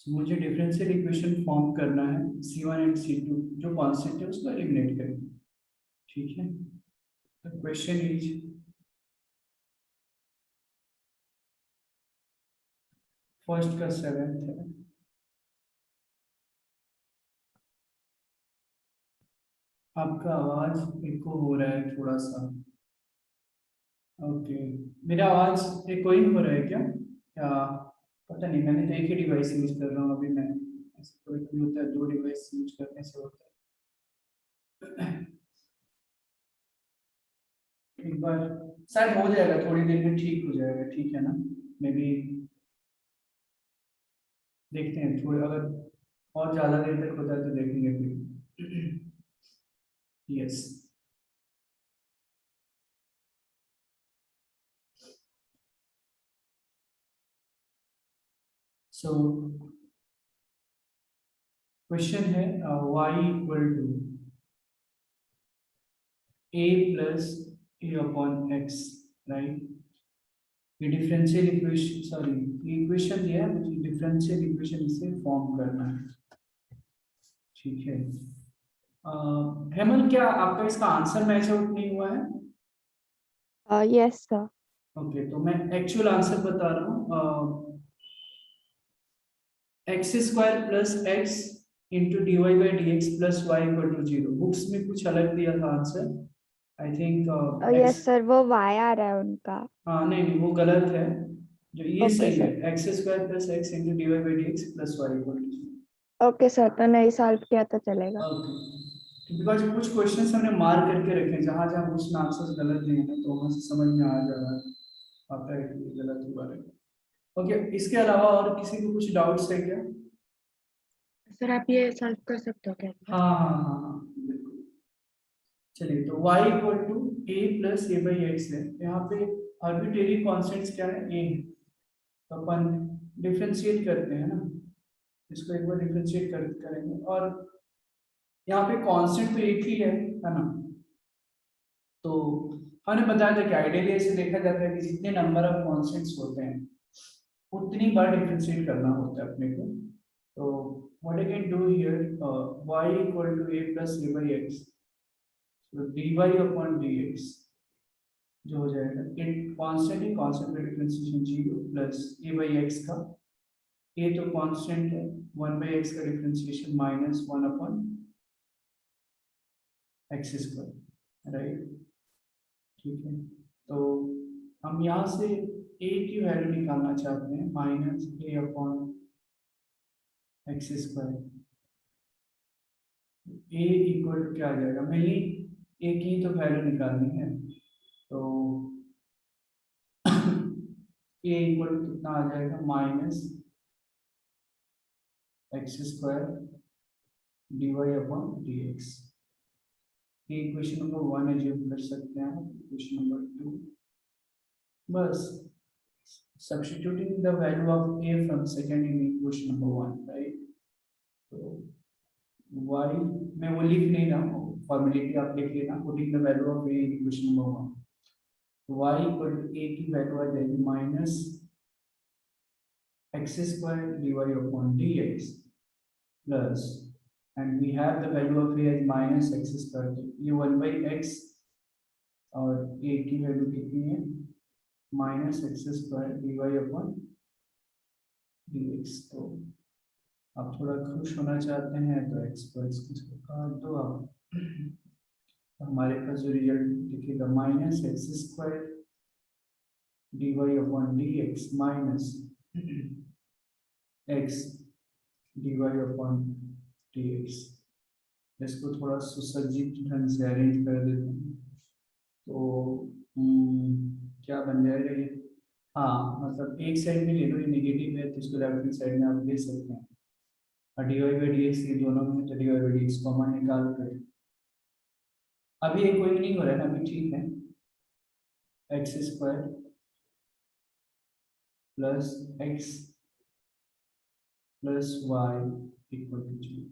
So, मुझे differential equation form करना है C1 एंड C2 जो कांस्टेंट है उसको एलिमिनेट करेंगे। ठीक है, द क्वेश्चन इज फर्स्ट का 7th है। आपका आवाज इको हो रहा है थोड़ा सा। ओके, मेरा आवाज इकोइंग हो रहा है क्या? या पता नहीं, मैंने तो एक ही डिवाइस यूज कर रहा हूँ अभी मैं। ऐसे कभी कभी होता है, दो डिवाइस यूज करने से होता है। एक बार शायद हो जाएगा, थोड़ी देर में ठीक हो जाएगा, ठीक है ना? मे बी देखते हैं, थोड़ी अगर और ज्यादा देर तक होता है तो देखेंगे फिर। यस। सो क्वेश्चन है y equal to a plus a upon x, right? ये डिफरेंशियल इक्वेशन, सॉरी ये इक्वेशन दिया है, मुझे डिफरेंशियल इक्वेशन इसे फॉर्म करना है। ठीक है, हेमल क्या आपका इसका आंसर मैच आउट नहीं हुआ है? Yes sir. ओके, तो मैं एक्चुअल आंसर बता रहा हूँ। X square plus x into d Y by D x plus y equal to 0। Books में कुछ अलग दिया था answer, I think x. Yes sir, वो y आ रहा है उनका। हाँ नहीं नहीं, वो गलत है। जो ये ओके सही है, sir. X square plus x into d Y by D x plus y equal to 0। Okay sir, तो नहीं सॉल्व किया तो चलेगा। ओके, बिकॉज कुछ क्वेश्चंस हमने मार्क करके रखे हैं, जहाँ जहाँ कुछ आंसर्स गलत दिए हैं तो वहाँ से समझ में आ जा रहा है, आता है कि ये गलत हुआ है। ओके, इसके अलावा और किसी को कुछ डाउट्स है क्या? सर आप ये सॉल्व कर सकते हो क्या? हाँ हाँ हाँ हाँ, बिल्कुल। चलिए, तो y equal to a plus a by x है। यहाँ पे आर्बिट्रेरी कॉन्स्टेंट्स क्या है? ए है। तो अपन डिफ्रेंशिएट करते हैं ना, इसको एक बार डिफ्रेंशिएट करेंगे, और यहाँ पे कांस्टेंट तो एक ही है ना? तो हमने बताया था कि आइडियली ऐसे देखा जाता है कि जितने नंबर ऑफ कांस्टेंट्स होते हैं उतनी बार डिफरेंशिएट करना होता है अपने को। तो what I can do here, y equal to a plus a by x, तो dy अपॉन dx जो हो जाएगा, एक कांस्टेंट है, कांस्टेंट का differentiation 0 plus a by x का, a तो कांस्टेंट है, 1 बाई एक्स का differentiation minus 1 upon x square, right? ठीक है, तो हम यहाँ से a की वैल्यू निकालना चाहते हैं, minus a upon x square. a equal to क्या आ जाएगा? मेनली a की तो वैल्यू निकालनी है, तो a इक्वल टू कितना आ जाएगा? Minus x square d y upon d x. ये इक्वेशन नंबर 1 एज्यूम कर सकते हैं, इक्वेशन नंबर 2, बस substituting the value of a from second in equation number 1, right? तो y मैं वो लिख नहीं रहा हूँ, फॉर्मेलिटी आप लिख लेना, putting the value of a in equation number 1। तो y इक्वल टू a की वैल्यू आ जाएगी minus x square d y upon d x plus, and we have the value of a as minus x square, तो ये 1 by x और a की value कितनी है? Minus x square d y upon d x. तो आप थोड़ा खुश होना चाहते हैं तो एक्स को काट दो आप, हमारे पास जो रिजल्ट दिखेगा minus x square d y upon d x minus x d y upon d x. इसको थोड़ा सुसज्जित ढंग से अरेंज कर देते हैं, तो क्या बन जाएगा ये? हाँ, मतलब एक साइड में ले लो, ये नेगेटिव है तो इसको लेफ्ट हैंड साइड में आप ले सकते हैं, और d Y by D x ये दोनों में, तो d Y by D x common निकाल कर अभी ये कोई नहीं हो रहा है ना, अभी ठीक है। X square plus x plus y equal to 0।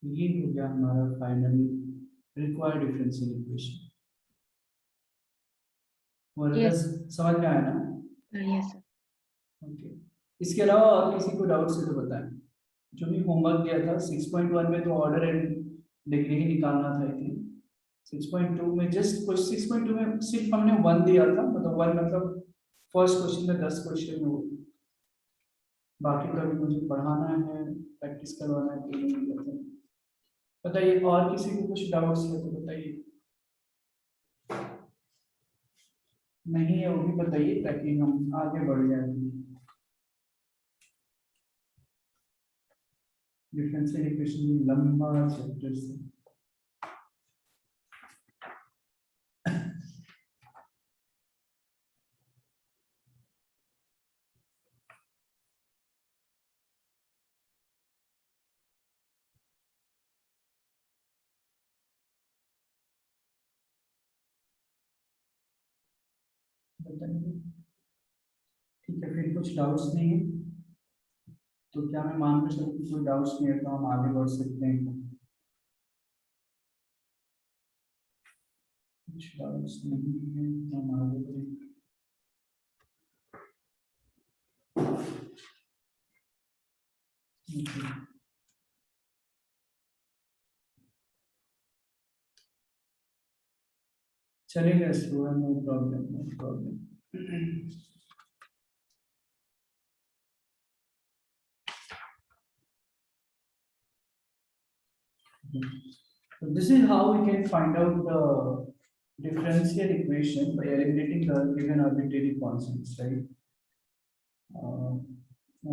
ये हो गया हमारा फाइनली रिक्वायर्ड डिफरेंशियल इक्वेशन। वो Yes. समझ में आया ना? Yes sir. ओके, इसके अलावा और किसी को डाउट से तो बताएं। जो भी होमवर्क दिया था 6.1 में तो ऑर्डर एंड डिग्री ही निकालना था आई थिंक। 6.2 में जस्ट कुछ 6.2 में सिर्फ हमने 1 दिया था, मतलब 1 मतलब फर्स्ट क्वेश्चन में 10 क्वेश्चन हो। बाकी तो अभी मुझे पढ़ाना है, प्रैक्टिस करवाना है, तो नहीं करते हैं। बताइए और किसी को कुछ डाउट्स है तो बताइए। नहीं है वो भी बताइए ताकि हम आगे बढ़ जाए। डिफरेंशियल इक्वेशन लंबा चैप्टर से बताइए। ठीक है, फिर कुछ डाउट्स नहीं है तो क्या मैं मान के चलूं कि कोई डाउट्स नहीं है तो हम आगे बढ़ सकते हैं। कुछ डाउट्स नहीं है तो हम आगे बढ़ेंगे। Okay. चलेगा slow, no problem, no problem. So this is how we can find out the differential equation by eliminating the given arbitrary constants, right?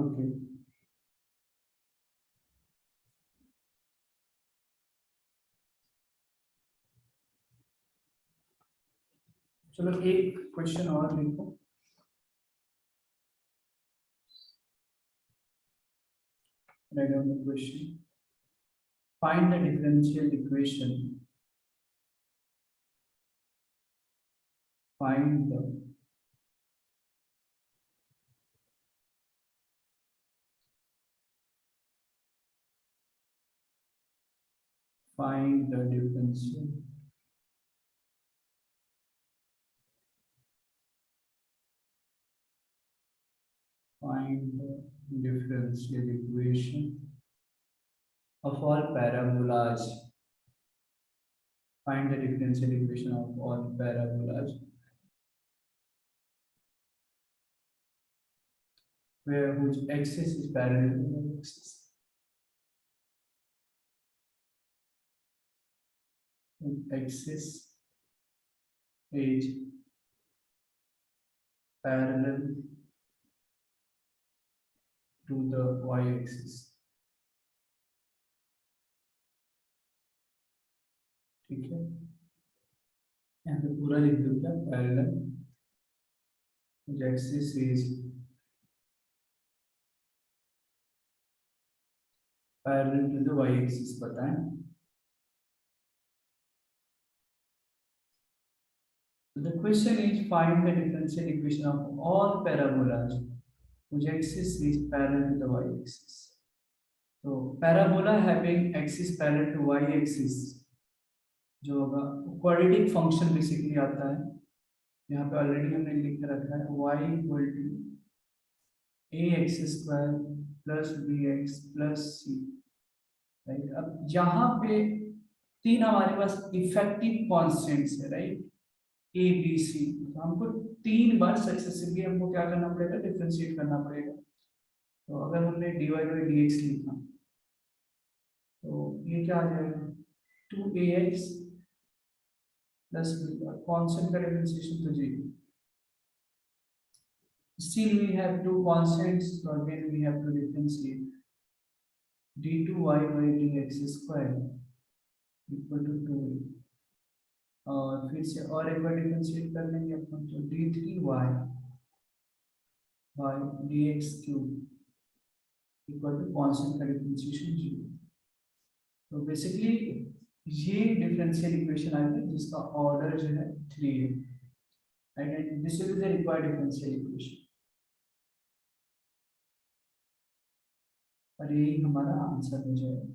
Okay. चलो एक क्वेश्चन और लिखो। Write down the question. Find the differential equation. Find the differential equation of all parabolas. Find the differential equation of all parabolas where whose axis is parallel to the axis. Axis is parallel to the y-axis. ठीक है, यहाँ पे पूरा लिख दो क्या, parallel axis is parallel to the y-axis बताएं। The question is find the differential equation of all parabolas whose axis is parallel to the y-axis. तो parabola having axis parallel to y-axis जो होगा क्वाड्रेटिक फंक्शन बेसिकली आता है। यहाँ पे already हमने लिख रखा है y equal to ax square plus bx plus c, right. अब यहाँ पे तीन हमारे पास इफेक्टिव कॉन्स्टेंट्स है, राइट, ए बी सी। तो हमको तीन बार सक्सेसिवली हमको क्या करना पड़ेगा, डिफरेंशिएट करना पड़ेगा। तो अगर हमने dy बाई डी एक्स लिखा तो ये क्या आ जाएगा, 2ax प्लस कॉन्स्टेंट का डिफरेंशिएशन तो जी। Still we have two constants, so again we have to differentiate. d2y by dx square equal to 2a, और फिर से और एक बार डिफरेंशिएट कर लेंगे अपन, तो d3y by dx cube equal to constant का डिफरेंशिएशन 0। तो बेसिकली ये डिफरेंशियल इक्वेशन आ गई जिसका ऑर्डर जो है 3 है, and this will be the required differential equation, और यही हमारा आंसर हो जाएगा।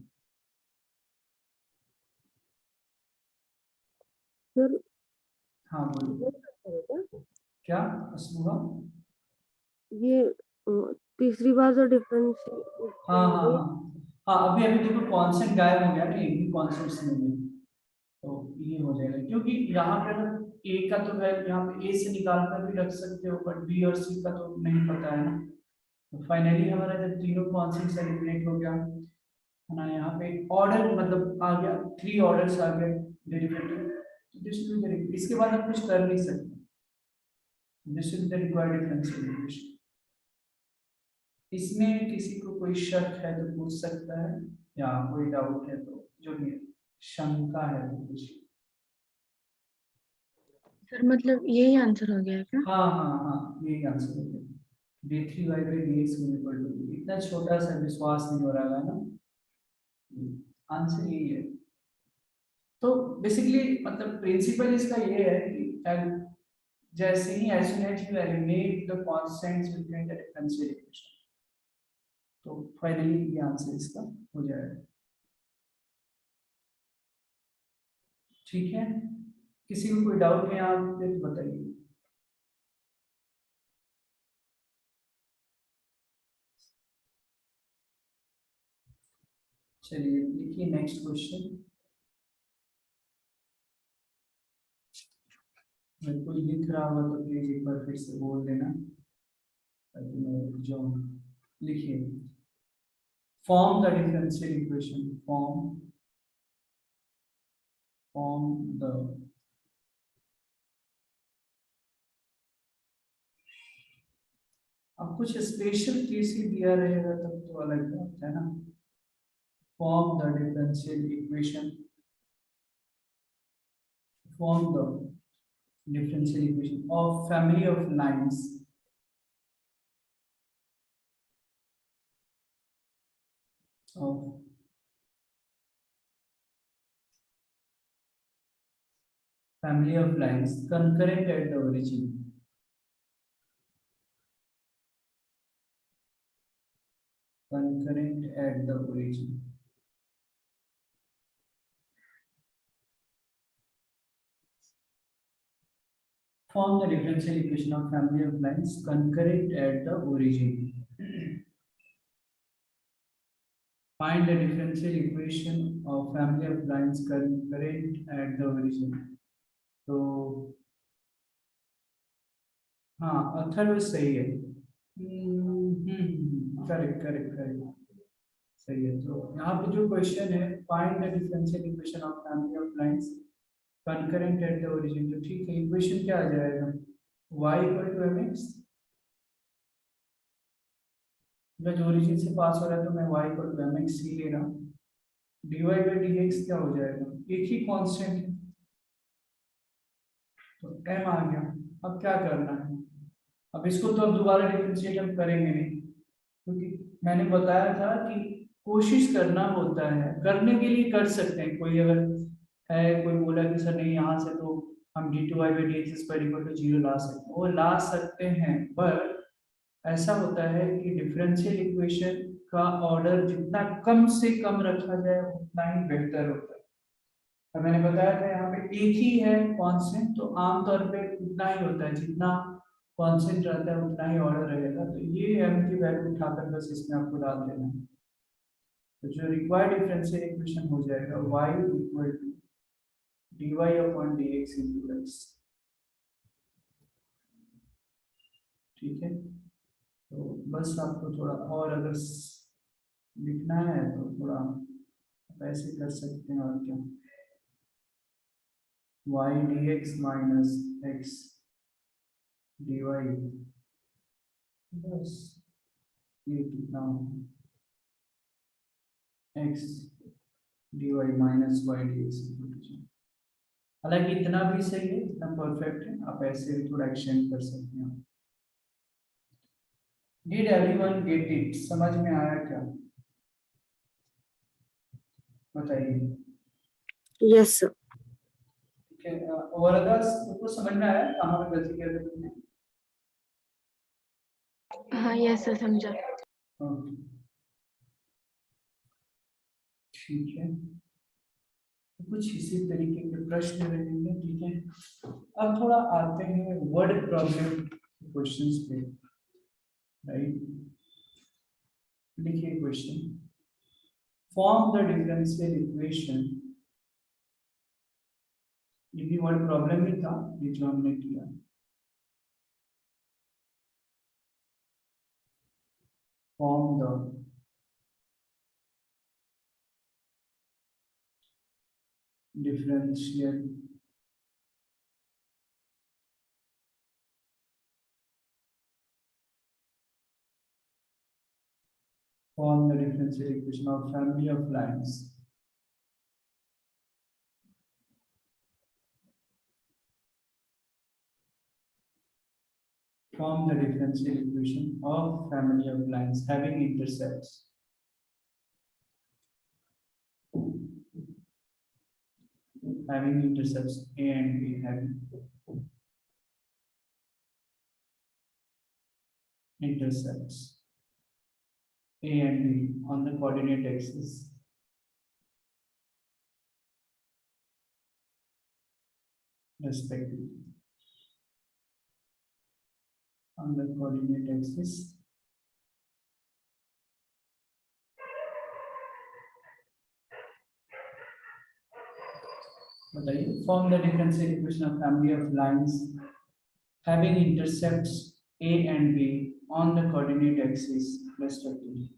सर हाँ बोलो, ये क्या क्या असलूहा? ये तीसरी बार जो डिफरेंस हाँ हाँ हाँ हाँ, अभी अभी देखो कॉन्सेंट गायब हो गया ना, एक भी कॉन्सेंट्स नहीं है, तो ये हो जाएगा। क्योंकि यहाँ पे अगर ए का तो है, यहाँ पे ए से निकाल कर भी रख सकते हो, बट बी और सी का तो नहीं पता है ना। तो फाइनली हमारा जब तीनों कॉन्सेंट्स एलिमिनेट हो गया है ना, यहाँ पे ऑर्डर मतलब आ गया, 3 ऑर्डर्स आ गए डेरिवेटिव, तो दिस विल बी करेक्ट। इसके बाद हम कुछ कर नहीं सकते, this is the required differential equation. इसमें किसी को कोई शक है तो पूछ सकता है, या कोई डाउट है तो, जो भी है, शंका है तो कुछ। सर मतलब यही आंसर हो गया है क्या? हाँ हाँ हाँ, यही आंसर हो गया। d3y/dx इक्वल टू, इतना छोटा सा विश्वास नहीं हो रहा है ना, आंसर यही है। तो बेसिकली मतलब प्रिंसिपल इसका ये है कि जैसे ही as soon as you eliminate the constants within the differential equation, तो फाइनली ये आंसर इसका हो जाएगा। ठीक है, किसी को कोई डाउट है आप फिर बताइए। चलिए लिखिए नेक्स्ट क्वेश्चन। मैं कोई लिख रहा हुआ तो प्लीज एक बार फिर से बोल देना ताकि मैं रुक जाऊं। लिखिए, form the differential equation, form the, अब कुछ स्पेशल केस ही दिया रहेगा तब तो अलग बात है ना। Form the differential equation, form the differential equation of family of lines of family of lines concurrent at the origin, concurrent at the origin, form the differential equation of family of lines concurrent at the origin. Find the differential equation of family of lines concurrent at the origin. तो हाँ, अथर्व सही है। Correct correct correct, सही है। तो यहाँ पे जो क्वेश्चन है, find the differential equation of family of lines concurrent at the origin, तो ठीक है, इक्वेशन क्या आ जाएगा, y equal to M X, जो ओरिजिन से पास हो रहा है तो मैं y equal to M X ही ले रहा हूँ। dy बाई डी एक्स क्या हो जाएगा, एक ही कांस्टेंट है तो m आ गया। अब क्या करना है, अब इसको तो अब दोबारा डिफरेंशिएट हम करेंगे नहीं, क्योंकि मैंने बताया था कि कोशिश करना होता है, करने के लिए कर सकते हैं। कोई अगर है, कोई बोला कि सर नहीं यहाँ से तो हम d2y/dx स्क्वायर इक्वल टू 0 ला सकते हैं, वो ला सकते हैं, पर ऐसा होता है कि डिफरेंशियल इक्वेशन का ऑर्डर जितना कम से कम रखा जाए उतना ही बेहतर होता है। और मैंने बताया था यहाँ पे एक ही है कांस्टेंट, तो आमतौर पे उतना ही होता है, जितना कांस्टेंट रहता है उतना ही ऑर्डर रहेगा। तो ये m की वैल्यू उठाकर बस इसमें आपको डाल देना है, तो जो रिक्वायर्ड डिफरेंशियल इक्वेशन हो जाएगा y equal to dy upon dx into x। ठीक है, तो बस आपको थोड़ा और अगर लिखना है तो थोड़ा आप ऐसे कर सकते हैं, और क्या, y dx minus x dy, बस ये कितना x dy minus y dx। हालांकि इतना भी सही है, इतना परफेक्ट है, आप ऐसे भी थोड़ा एक्सटेंड कर सकते हैं। डिड एवरीवन गेट इट, समझ में आया क्या, बताइए। Yes sir. ठीक है, और अगर सबको समझ में आया कहाँ पे गलती कर रहे हैं। हाँ यस सर, समझा। ओके, ठीक है, कुछ इसी तरीके के प्रश्न रहेंगे। ठीक है, अब थोड़ा आते हैं वर्ड प्रॉब्लम क्वेश्चंस पे, राइट। लिखिए question, form the differential equation. ये भी वर्ड प्रॉब्लम ही था, ये जो हमने किया। Form the differential equation of family of lines form the differential equation of family of lines having intercepts A and B, having intercepts A and B on the coordinate axis respectively. On the coordinate axis बताइए, form the differential equation of family of lines having intercepts A and B on the coordinate axis respectively.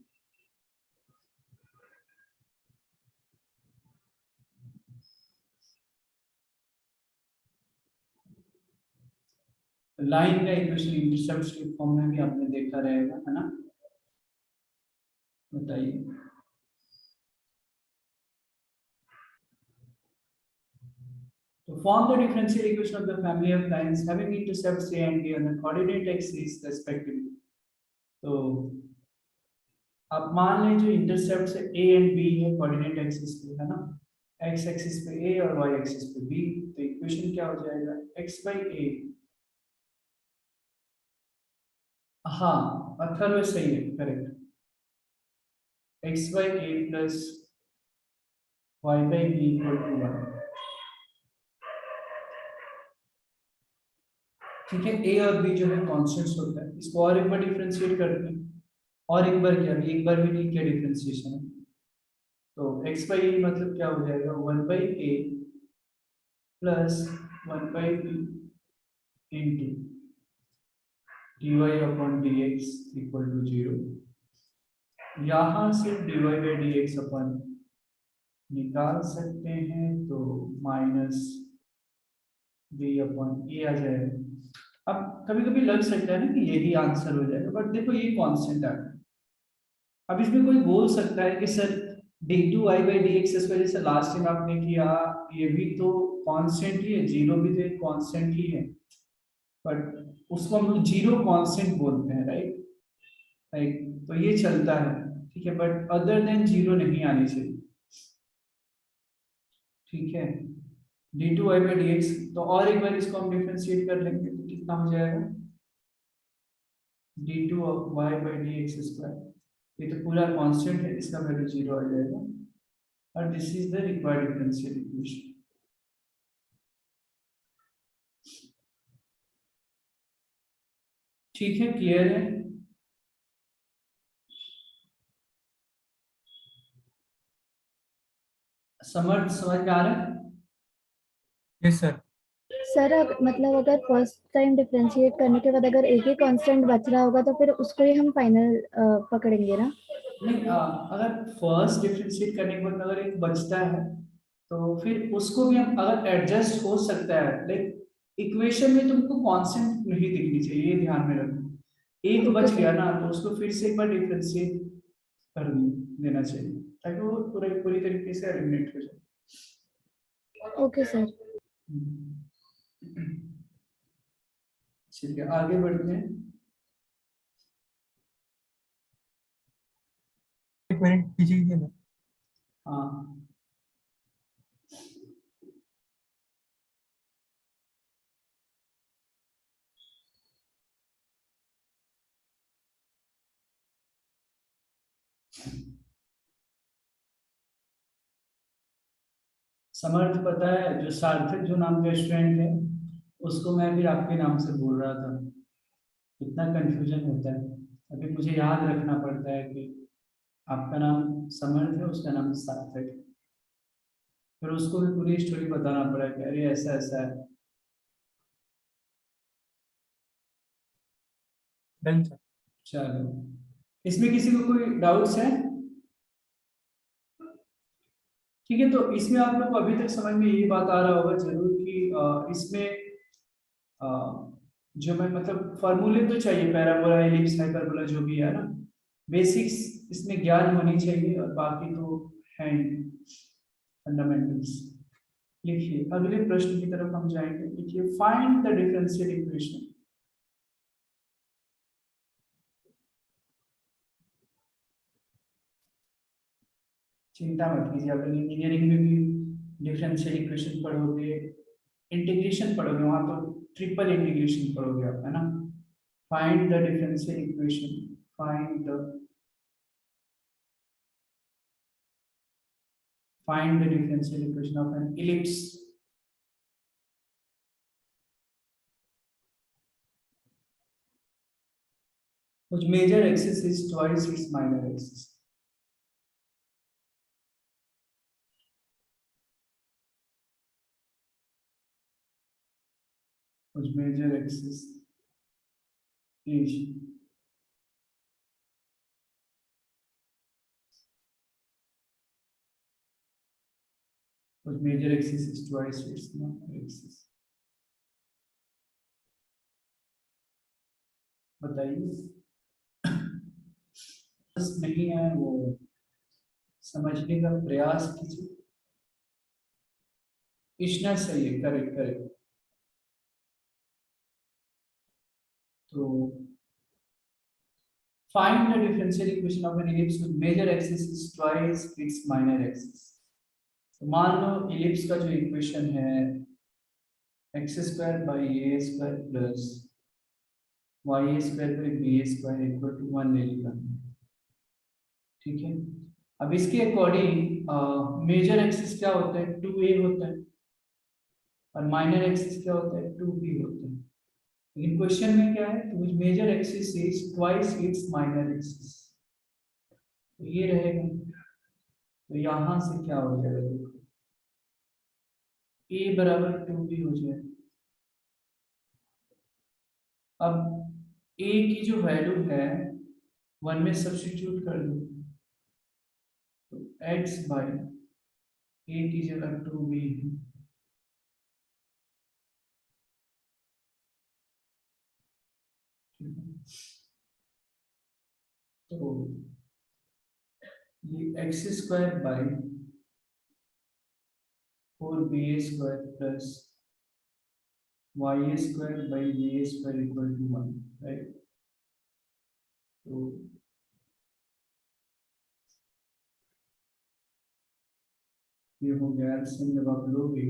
Line का equation intercepts के form में भी आपने देखा रहेगा, है ना? बताइए। तो form the differential equation of the family of lines having intercepts A and B on the coordinate axis respectively. तो आप मान लीजिए इंटरसेप्ट्स A and B है कोऑर्डिनेट एक्सिस पे, है ना? x एक्सिस पे A और y एक्सिस पे B, तो इक्वेशन क्या हो जाएगा? x by A, हाँ अथर्व सही है, correct, x by A plus y by B equal to 1। ठीक है, A और B जो है कॉन्स्टेंट्स होता है, इसको और एक बार डिफरेंशिएट करते हैं, और एक बार क्या, अभी एक बार भी नहीं किया डिफरेंशिएशन है, तो x by A मतलब क्या हो जाएगा? 1 by A plus 1 by B into dy upon dx equal to 0। यहाँ से dy by dx अपन निकाल सकते हैं, तो माइनस b अपॉन a आ जाएगा। अब कभी कभी लग सकता है ना कि यही आंसर हो जाएगा, बट देखो ये कांस्टेंट आ गया। अब इसमें कोई बोल सकता है कि सर d2y by dx इस वजह से लास्ट टाइम आपने किया, ये भी तो कांस्टेंट ही है, जीरो भी तो एक कांस्टेंट ही है, बट उसको हम जीरो कांस्टेंट बोलते हैं, राइट? राइट, तो ये चलता है, ठीक है, बट अदर देन जीरो नहीं आनी चाहिए, ठीक है। d2y by dx, तो और एक बार इसको हम डिफरेंशिएट कर लेंगे, तो कितना हो जाएगा? d2y by dx स्क्वायर, ये तो पूरा कांस्टेंट है, इसका वैल्यू जीरो आ जाएगा, और this is the required differential equation. ठीक है, क्लियर है? समझ में आ रहा है? Yes sir. सर मतलब अगर फर्स्ट टाइम डिफरेंशिएट करने के बाद अगर एक ही कांस्टेंट बच रहा होगा तो फिर उसको ही हम फाइनल पकड़ेंगे ना? नहीं, अगर फर्स्ट डिफरेंशिएट करने के बाद अगर एक बचता है, तो फिर उसको भी हम अगर एडजस्ट हो सकता है, लाइक इक्वेशन में तुमको कांस्टेंट नहीं दिखनी चाहिए, ये ध्यान में रखना। एक बच गया ना, तो उसको फिर से एक बार डिफरेंशिएट कर देना चाहिए, ताकि वो पूरी तरीके से एलिमिनेट हो जाए। Okay sir. चलिए आगे बढ़ते हैं। एक मिनट पीछे कीजिए ना। हाँ, समर्थ पता है, जो सार्थक जो नाम का स्टूडेंट है, उसको मैं भी आपके नाम से बोल रहा था, इतना कंफ्यूजन होता है, अभी मुझे याद रखना पड़ता है कि आपका नाम समर्थ है, उसका नाम सार्थक है। फिर उसको भी पूरी स्टोरी बताना पड़ा कि अरे ऐसा ऐसा है। Done sir. चलो, इसमें किसी को कोई डाउट्स है? ठीक है, तो इसमें आप लोग को अभी तक समझ में ये बात आ रहा होगा जरूर कि इसमें अ, जो मैं मतलब फॉर्मूले तो चाहिए, पैराबोला एलिप्स हाइपरबोला जो भी है ना, बेसिक्स इसमें ज्ञान होनी चाहिए, और बाकी तो हैंड फंडामेंटल्स। लिखिए अगले प्रश्न की तरफ हम जाएंगे। लिखिए फाइंड द डिफरेंशियल इक्वेशन। चिंता मत कीजिए, आप इंजीनियरिंग में भी डिफरेंशियल इक्वेशन पढ़ोगे, इंटीग्रेशन पढ़ोगे, वहां तो ट्रिपल इंटीग्रेशन पढ़ोगे आप, है ना। Find the differential equation, find the differential equation of an ellipse whose major axis is twice its minor axis. Whose major axis is twice its minor axis. बताइए, बस नहीं है वो, समझने का प्रयास कीजिए। इतना सही है, करेक्ट करेक्ट। तो find the differential equation of an ellipse with major axis is twice its minor axis. तो मान लो इलिप्स का जो इक्वेशन है x square by a square plus y square by b square equal to 1 ले लिया, ठीक है। अब इसके अकॉर्डिंग मेजर एक्सिस क्या होता है, 2a होता है, और माइनर एक्सिस क्या होता है, 2b होता है। लेकिन क्वेश्चन में क्या है, तो major axis is twice its minor axis, तो ये रहेगा। तो यहां से क्या हो जाएगा, देखो a बराबर 2b हो जाएगा। अब a की जो वैल्यू है 1 में सब्स्टिट्यूट कर दो, तो x बाई a की जगह 2b है, तो ये x square by 4b square plus y square by b square equal to 1, right. तो ये हो गया एल्सियम, जब आप लोगे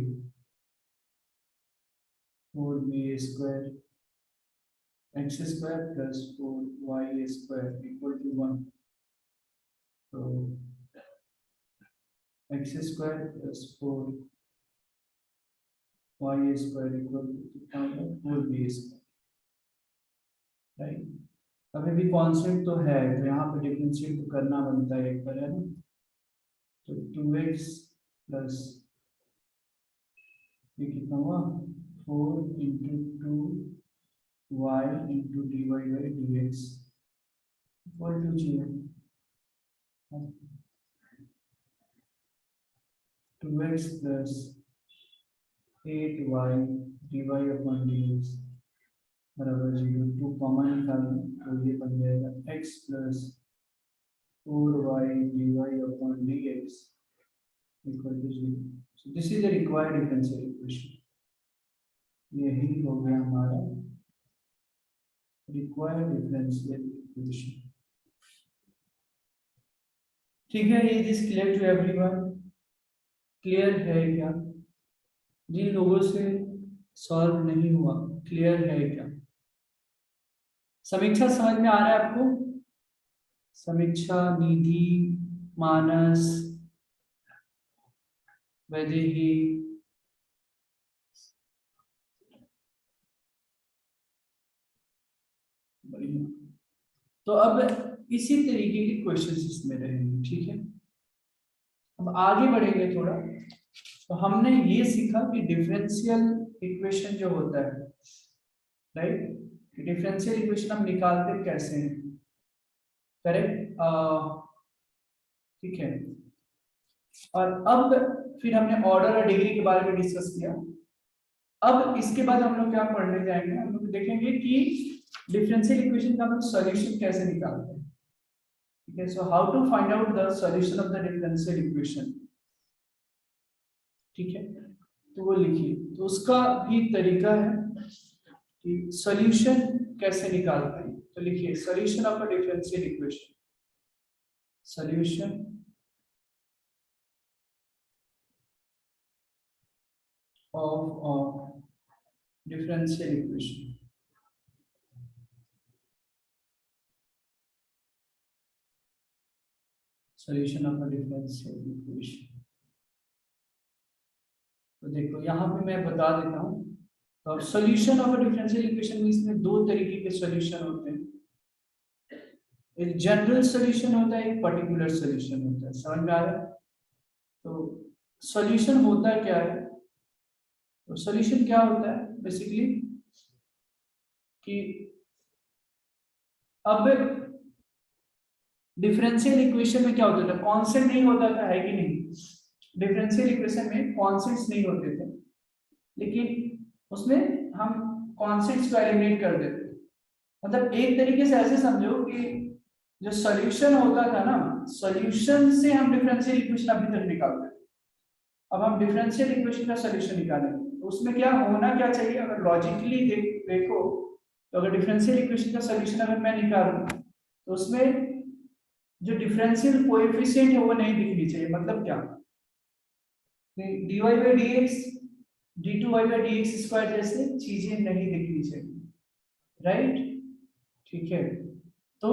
4b square x square plus 4y square equal to 1, तो x square plus 4y square equal to 4b square, right. अभी भी कॉन्सेप्ट तो है, तो यहाँ पे डिफरेंशिएट तो करना बनता है एक बार, है ना। तो 2x प्लस ये कितना हुआ, 4 into 2y into d Y by D x equal to 0, 2x plus 8y d y upon d x बराबर 0। 2 कॉमन निकालना, तो ये बन जाएगा x plus 4y dy upon dx equal to 0. So this is the required differential equation. यही हो गया हमारा required differential equation. ठीक है, ये this clear to everyone? Clear है क्या? जिन लोगों से सॉल्व नहीं हुआ, क्लियर है क्या? समीक्षा समझ में आ रहा है आपको? समीक्षा, निधि, मानस, वैदेही, बढ़िया। तो अब इसी तरीके के क्वेश्चंस इसमें रहेंगे, ठीक है। अब आगे बढ़ेंगे थोड़ा, तो हमने ये सीखा कि डिफरेंशियल इक्वेशन जो होता है, राइट, डिफरेंशियल इक्वेशन हम निकालते कैसे हैं, करेक्ट, ठीक है। और अब फिर हमने ऑर्डर और डिग्री के बारे में डिस्कस किया। अब इसके बाद हम लोग क्या पढ़ने जाएंगे, हम लोग देखेंगे कि डिफरेंशियल इक्वेशन का हम सॉल्यूशन कैसे निकालते हैं, ठीक है। So how to find out the solution of the differential equation, ठीक है। तो वो लिखिए, तो उसका भी तरीका है कि सॉल्यूशन कैसे निकालते हैं। तो लिखिए solution of a differential equation, solution of a differential equation, solution of a differential equation। तो देखो यहाँ पे मैं बता देता हूँ, तो अब solution of a differential equation में इसमें दो तरीके के सॉल्यूशन होते हैं, एक जनरल सॉल्यूशन होता है, एक पर्टिकुलर सॉल्यूशन होता है, समझ में आ रहा है। तो सॉल्यूशन होता क्या है, तो सॉल्यूशन क्या होता है बेसिकली कि अब डिफरेंशियल इक्वेशन में क्या होता था, कांस्टेंट नहीं होता था, है कि नहीं। डिफरेंशियल इक्वेशन में कांस्टेंट्स नहीं होते थे, लेकिन उसमें हम कांस्टेंट्स को एलिमिनेट कर देते थे। मतलब एक तरीके से ऐसे समझो कि जो सॉल्यूशन होता था ना, सॉल्यूशन से हम डिफरेंशियल इक्वेशन अभी तक निकालते थे। अब हम डिफरेंशियल इक्वेशन का सॉल्यूशन निकालेंगे, तो उसमें क्या होना क्या चाहिए, अगर लॉजिकली देखो, तो अगर डिफरेंशियल इक्वेशन का सॉल्यूशन अगर मैं निकालूं, तो उसमें जो डिफरेंशियल कोएफिशिएंट है वो नहीं दिखनी चाहिए। मतलब क्या, dy by dx d2y by dx square जैसे चीजें नहीं दिखनी चाहिए, राइट, ठीक है। तो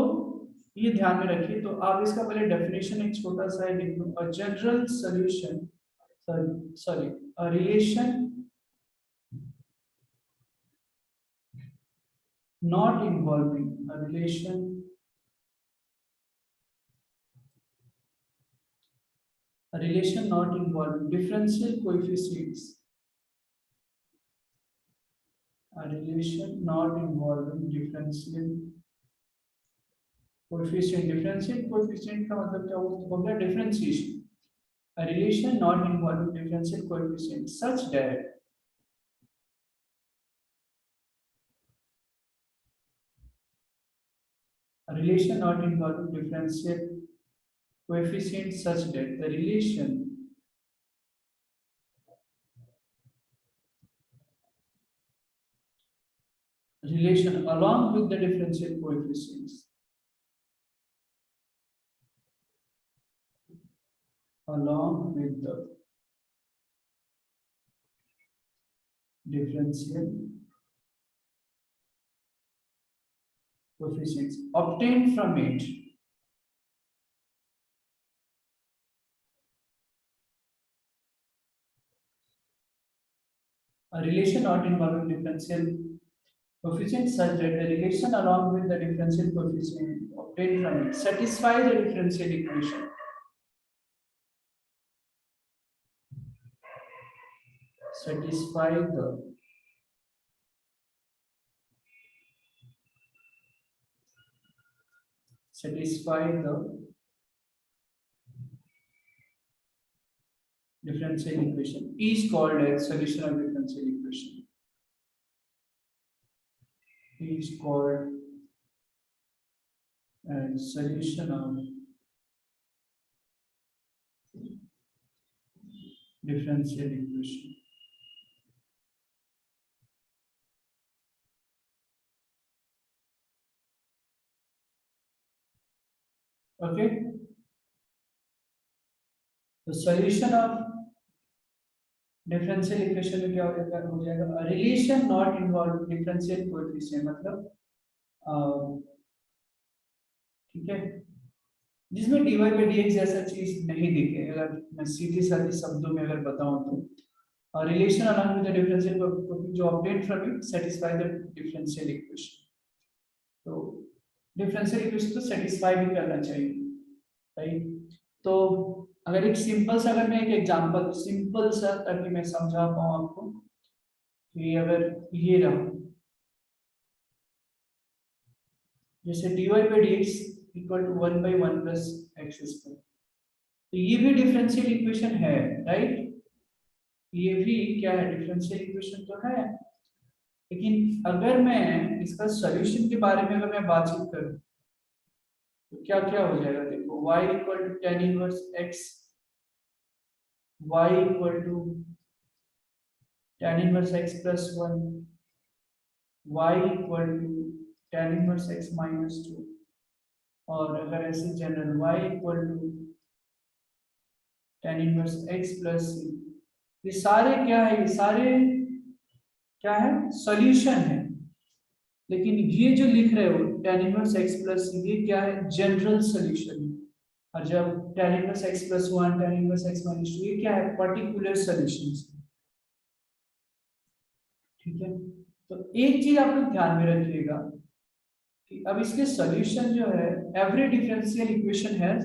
ये ध्यान में रखिए। तो आप इसका पहले डेफिनेशन एक छोटा सा लिख लो, a general solution, sorry a relation not involving a relation not involving differential coefficients, a relation not involving differential coefficient, differential coefficient का मतलब क्या हो गया, differentiation, a relation not involving differential coefficient such that a relation not involving differential coefficient such that the relation along with the differential coefficients along with the differential coefficients obtained from it a relation not involving differential coefficient such that the relation along with the differential coefficient obtained from it satisfy the differential equation satisfy the differential equation is called as solution of differential equation, is called as solution of differential equation। Okay, तो solution of differential equation में क्या हो जाएगा, relation not involve differential coefficient, मतलब ठीक है, जिसमें dy by dx जैसा चीज नहीं दिखे। अगर मैं सीधे साधे शब्दों में अगर बताऊं तो relation along with the differential coefficient जो obtain from it satisfy the differential equation. तो डिफरेंशियल इक्वेशन को सेटिस्फाई भी करना चाहिए, राइट। तो अगर एक सिंपल सा, अगर मैं एक एग्जांपल सिंपल सा ताकि मैं समझा पाऊँ आपको, कि अगर ये रहा जैसे dy by dx equal to 1/1 plus x square, तो ये भी डिफरेंशियल इक्वेशन है, राइट। ये भी क्या है, डिफरेंशियल इक्वेशन तो है। लेकिन अगर मैं इसका सॉल्यूशन के बारे में अगर मैं बातचीत करूं तो क्या क्या हो जाएगा, देखो y equal to tan inverse x, y equal to tan inverse x plus 1, y equal to tan inverse x minus 2, और अगर ऐसे general y equal to tan inverse x plus c, ये सारे क्या है, ये सारे क्या है, सॉल्यूशन है। लेकिन ये जो लिख रहे हो tan inverse x plus c, ये क्या है, जनरल सॉल्यूशन है। और जब tan inverse x plus 1, tan inverse x minus 2, ये क्या है, पर्टिकुलर सॉल्यूशंस, ठीक है। तो एक चीज आप लोग ध्यान में रखिएगा कि अब इसके सॉल्यूशन जो है, every differential equation has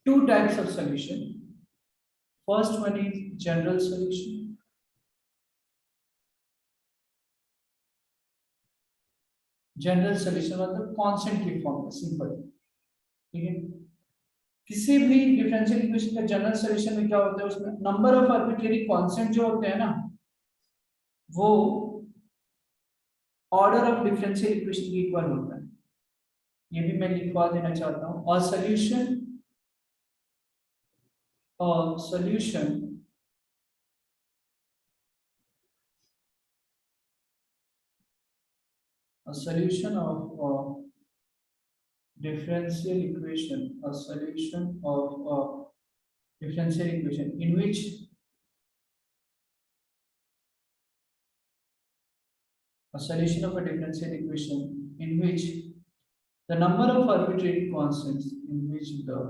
two types of solution. First one is general solution. General solution मतलब कांस्टेंट की फॉर्म में, सिंपल, ठीक है। किसी भी डिफरेंशियल इक्वेशन का जनरल सॉल्यूशन में क्या होता है, उसमें नंबर ऑफ आर्बिट्रेरी कांस्टेंट जो होते हैं ना, वो ऑर्डर ऑफ डिफरेंशियल इक्वेशन के इक्वल होता है। ये भी मैं लिखवा देना चाहता हूँ। और solution a solution of differential equation, a solution of differential equation in which a solution of a differential equation in which the number of arbitrary constants, in which the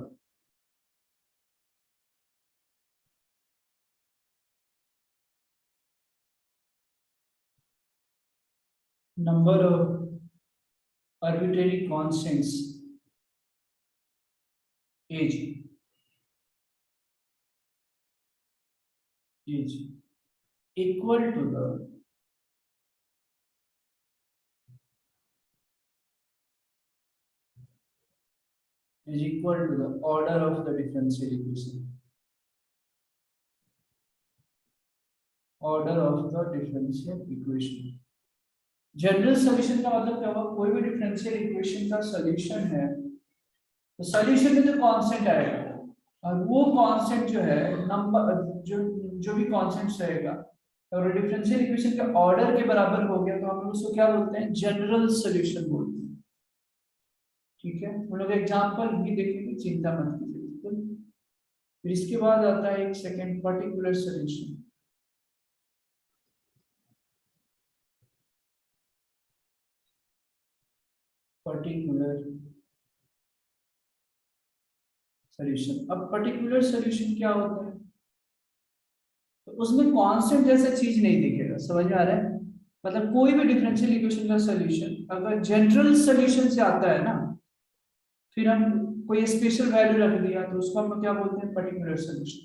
number of arbitrary constants is equal to the order of the differential equation. Order of the differential equation. General solution का मतलब क्या हुआ, कोई भी differential equation का solution है तो solution में जो कांस्टेंट आएगा, और वो कांस्टेंट जो है, नंबर जो जो भी कांस्टेंट रहेगा, और डिफरेंशियल इक्वेशन के ऑर्डर के बराबर हो गया तो हम लोग उसको क्या बोलते हैं, जनरल सॉल्यूशन बोलते हैं, ठीक है। हम लोग एग्जांपल भी देखेंगे, चिंता मत कीजिए, बिल्कुल। फिर इसके बाद आता है एक second, particular solution. Particular solution, अब पर्टिकुलर सॉल्यूशन क्या होता है, तो उसमें कांस्टेंट जैसा चीज नहीं दिखेगा, समझ में आ रहा है। मतलब कोई भी डिफरेंशियल इक्वेशन का सॉल्यूशन अगर जनरल सॉल्यूशन से आता है ना, फिर हम कोई स्पेशल वैल्यू रख दिया तो उसको हम क्या बोलते हैं, पर्टिकुलर सॉल्यूशन।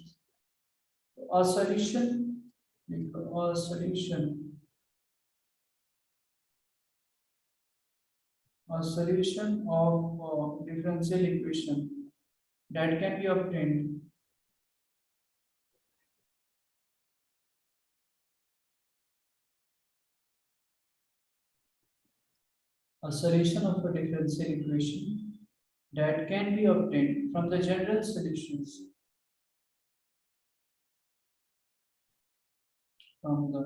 और solution a solution of differential equation that can be obtained a solution of a differential equation that can be obtained from the general solutions from the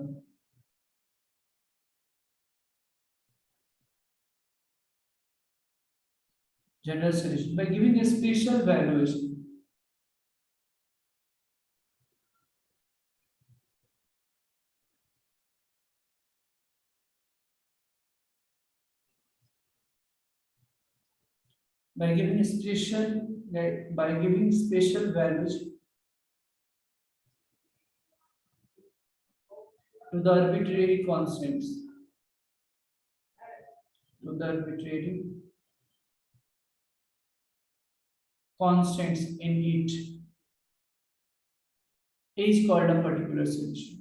general solution by giving a special valuation by giving special values to the arbitrary constants to the arbitrary constants in it is called a particular solution.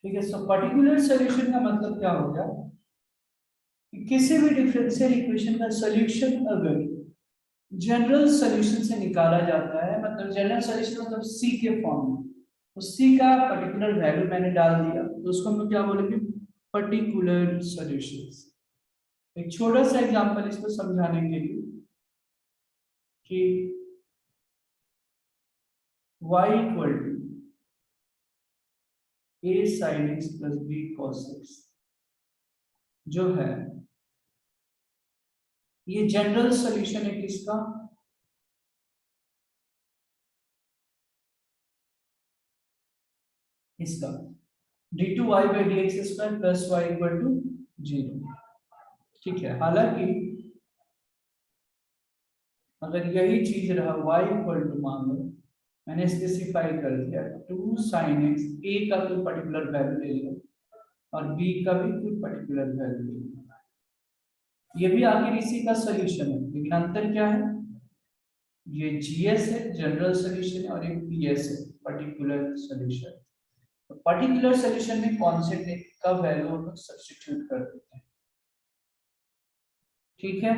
ठीक है, so particular solution का मतलब क्या होगा कि किसी भी differential equation का सॉल्यूशन अगर जनरल सॉल्यूशन से निकाला जाता है, मतलब जनरल सॉल्यूशन मतलब सी के फॉर्म में, तो सी का पर्टिकुलर वैल्यू मैंने डाल दिया, तो उसको हम लोग क्या बोलेंगे, पर्टिकुलर सॉल्यूशंस। एक छोटा सा एग्जांपल इसको समझाने के लिए कि y equal to a sin x plus b cos x जो है, ये जनरल सॉल्यूशन है किसका, इसका d2y by dx square plus y equal to 0। ठीक है, हालांकि अगर यही चीज रहा y इक्वल टू, मान लो मैंने स्पेसिफाई कर दिया 2 sin x, a का कोई पर्टिकुलर वैल्यू ले लिया और b का भी कोई पर्टिकुलर वैल्यू ले लिया, ये भी आखिर इसी का सॉल्यूशन है, लेकिन अंतर क्या है, ये GS है जनरल सॉल्यूशन है और एक PS है पर्टिकुलर सॉल्यूशन। तो पर्टिकुलर सॉल्यूशन में कांस्टेंट का वैल्यू हम सब्स्टिट्यूट कर देते हैं। ठीक है,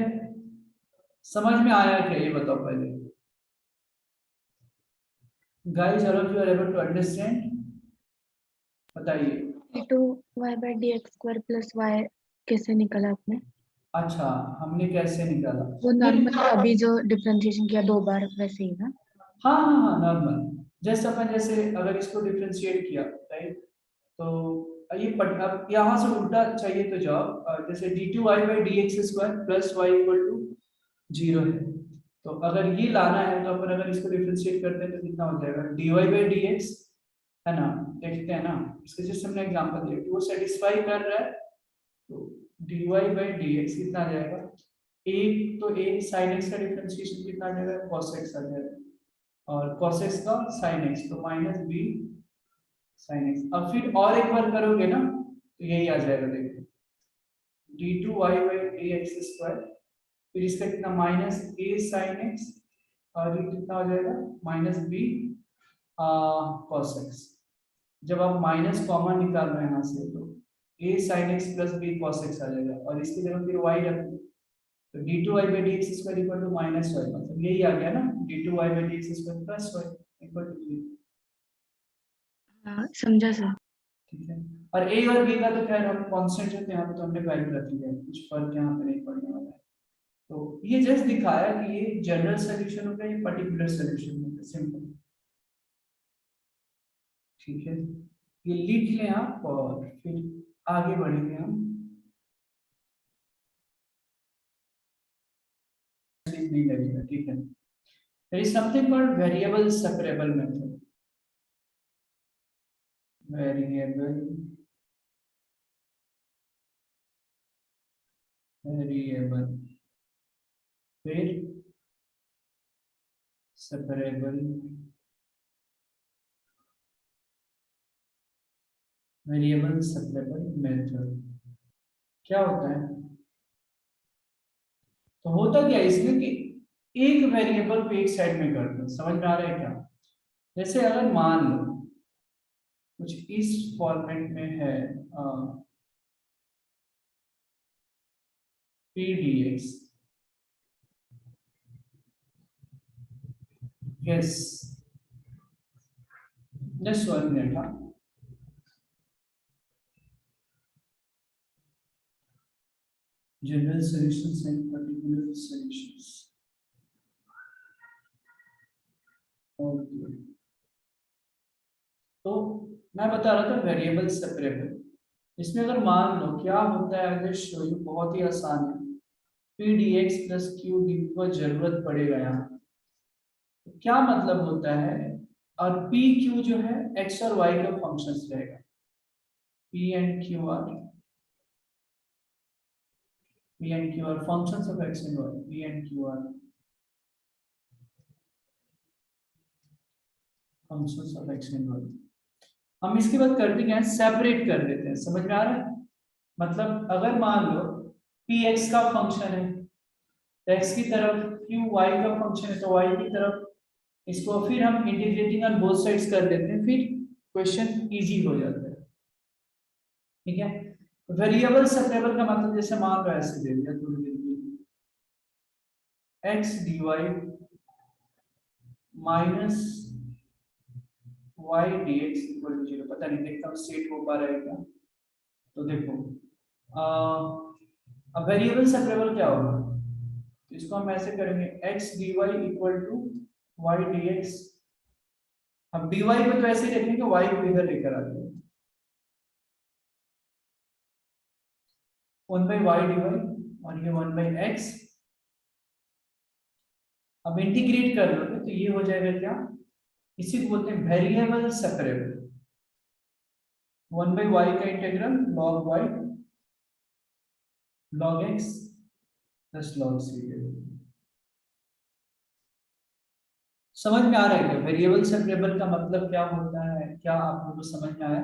समझ में आया क्या, ये बताओ पहले guys, are of you are able to understand, बताइए। d2y by dx square plus y कैसे निकाला आपने? अच्छा, हमने कैसे निकाला, वो नॉर्मल अभी जो डिफरेंशिएशन किया 2 बार वैसे ही ना? हाँ हाँ हाँ नॉर्मल, जैसे अपन जैसे अगर इसको डिफरेंशिएट किया, राइट, तो ये अब यहाँ से उल्टा चाहिए तो जाओ, जैसे d2y by dx square plus y equal to 0 है, तो अगर ये लाना है तो अपन अगर इसको डिफरेंशिएट करते हैं तो कितना हो जाएगा, dy by dx, है ना, देखते हैं ना, इसके जैसे हमने एग्जांपल दिया कि वो सेटिस्फाई कर रहा है, तो dy by dx कितना आ जाएगा, एक तो a sin x का डिफरेंशिएशन कितना आ जाएगा, cos x आ जाएगा, और cos x का sin x तो माइनस b sin x। अब फिर और एक बार करोगे ना तो यही आ जाएगा, देखो d2y by dx स्क्वायर, फिर इसका कितना माइनस a sin x, और ये कितना हो जाएगा माइनस b cos x। जब आप माइनस कॉमन निकाल रहे हैं यहाँ से तो a sin x plus b cos x आ जाएगा, और इसकी जगह फिर y रख दो, तो d2y by dx square equal to minus y, मतलब यही आ गया ना, d2y by dx square plus y equal to 0। हाँ समझा सर। ठीक है, और a और b का तो खैर हम कांस्टेंट है, तो यहाँ पे तो हमने वैल्यू रख लिया है, कुछ फर्क यहाँ पे नहीं पड़ने वाला है। तो ये जस्ट दिखाया कि ये जनरल सॉल्यूशन हो गया, ये पर्टिकुलर सॉल्यूशन हो गया, सिंपल। ठीक है, ये लिख लें आप और फिर आगे बढ़ेंगे हम। नहीं लगेगा, ठीक है। There is something called variable separable method. Variable फिर separable variable separable method क्या होता है, तो होता क्या है इसमें कि एक वेरिएबल को एक साइड में कर दो, समझ में आ रहा है क्या, जैसे अगर मान लो कुछ इस फॉर्मेट में है p dx, yes just 1 minute, हाँ general solutions and particular solutions, okay. तो मैं बता रहा था वेरिएबल सेपरेबल, इसमें अगर मान लो क्या होता है, आई जस्ट शो यू, बहुत ही आसान है, p dx plus q dy को जरूरत पड़ेगा यहाँ, तो क्या मतलब होता है, और p q जो है x और y का फंक्शंस रहेगा, p and q are P and Q are functions of x and y. P and Q are functions of x and y. हम इसके बाद करते क्या है, सेपरेट कर देते हैं। समझ में आ रहा है? मतलब अगर मान लो p x का फंक्शन है तो x की तरफ, q y का फंक्शन है तो y की तरफ, इसको फिर हम इंटीग्रेटिंग ऑन बोथ साइड्स कर देते हैं, फिर क्वेश्चन इजी हो जाता है। ठीक है, वेरिएबल सेपरेबल का मतलब जैसे मान लो ऐसे दे दिया थोड़ी देर के लिए, x dy minus y dx equal to 0। पता नहीं, देखता हूँ सेट हो पा रहा है क्या। तो देखो अब वेरिएबल सेपरेबल क्या होगा, तो इसको हम ऐसे करेंगे x dy equal to y dx। अब dy को तो ऐसे ही रखेंगे, y को इधर लेकर आते हैं, 1 by y dy और ये 1 by x। अब इंटीग्रेट कर लो तो ये हो जाएगा क्या, इसी को बोलते हैं वेरिएबल सेपरेबल। 1 by y का integral log y log x plus log c। समझ में आ रहा है क्या वेरिएबल सेपरेबल का मतलब क्या होता है? क्या आप लोगों को समझ में आया?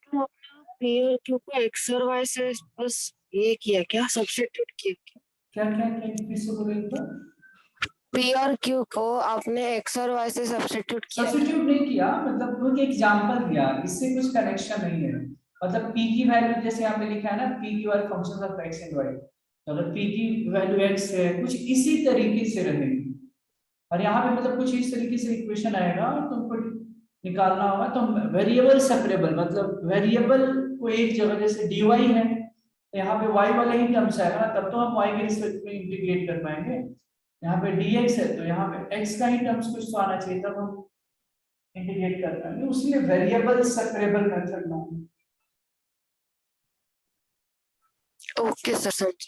तो आपने क्यू को एक्स और वाई से बस ये किया क्या, सब्स्टिट्यूट किया? क्या क्या क्या फिर से बोलो एक बार। पी और क्यू को आपने एक्स और वाई से सब्स्टिट्यूट किया? सब्स्टिट्यूट नहीं किया, मतलब वो एक एग्जांपल दिया, इससे कुछ कनेक्शन नहीं है। मतलब p की वैल्यू जैसे यहाँ पे लिखा है ना, p Q are functions of x and y, तो अगर p की वैल्यू x है, कुछ इसी तरीके से रहेगी। और यहाँ पे मतलब कुछ इस तरीके से इक्वेशन आएगा और तुमको निकालना होगा। तो वेरिएबल सेपरेबल मतलब वेरिएबल को एक जगह जैसे dy है तो यहाँ पे y वाले ही टर्म्स आएगा ना, तब तो हम y के रिस्पेक्ट में इंटीग्रेट कर पाएंगे। यहाँ पे dx है तो यहाँ पे x का ही टर्म्स कुछ तो आना चाहिए, तब हम इंटीग्रेट कर पाएंगे, उसलिए वेरिएबल सेपरेबल मेथड ना। ओके सर, समझ।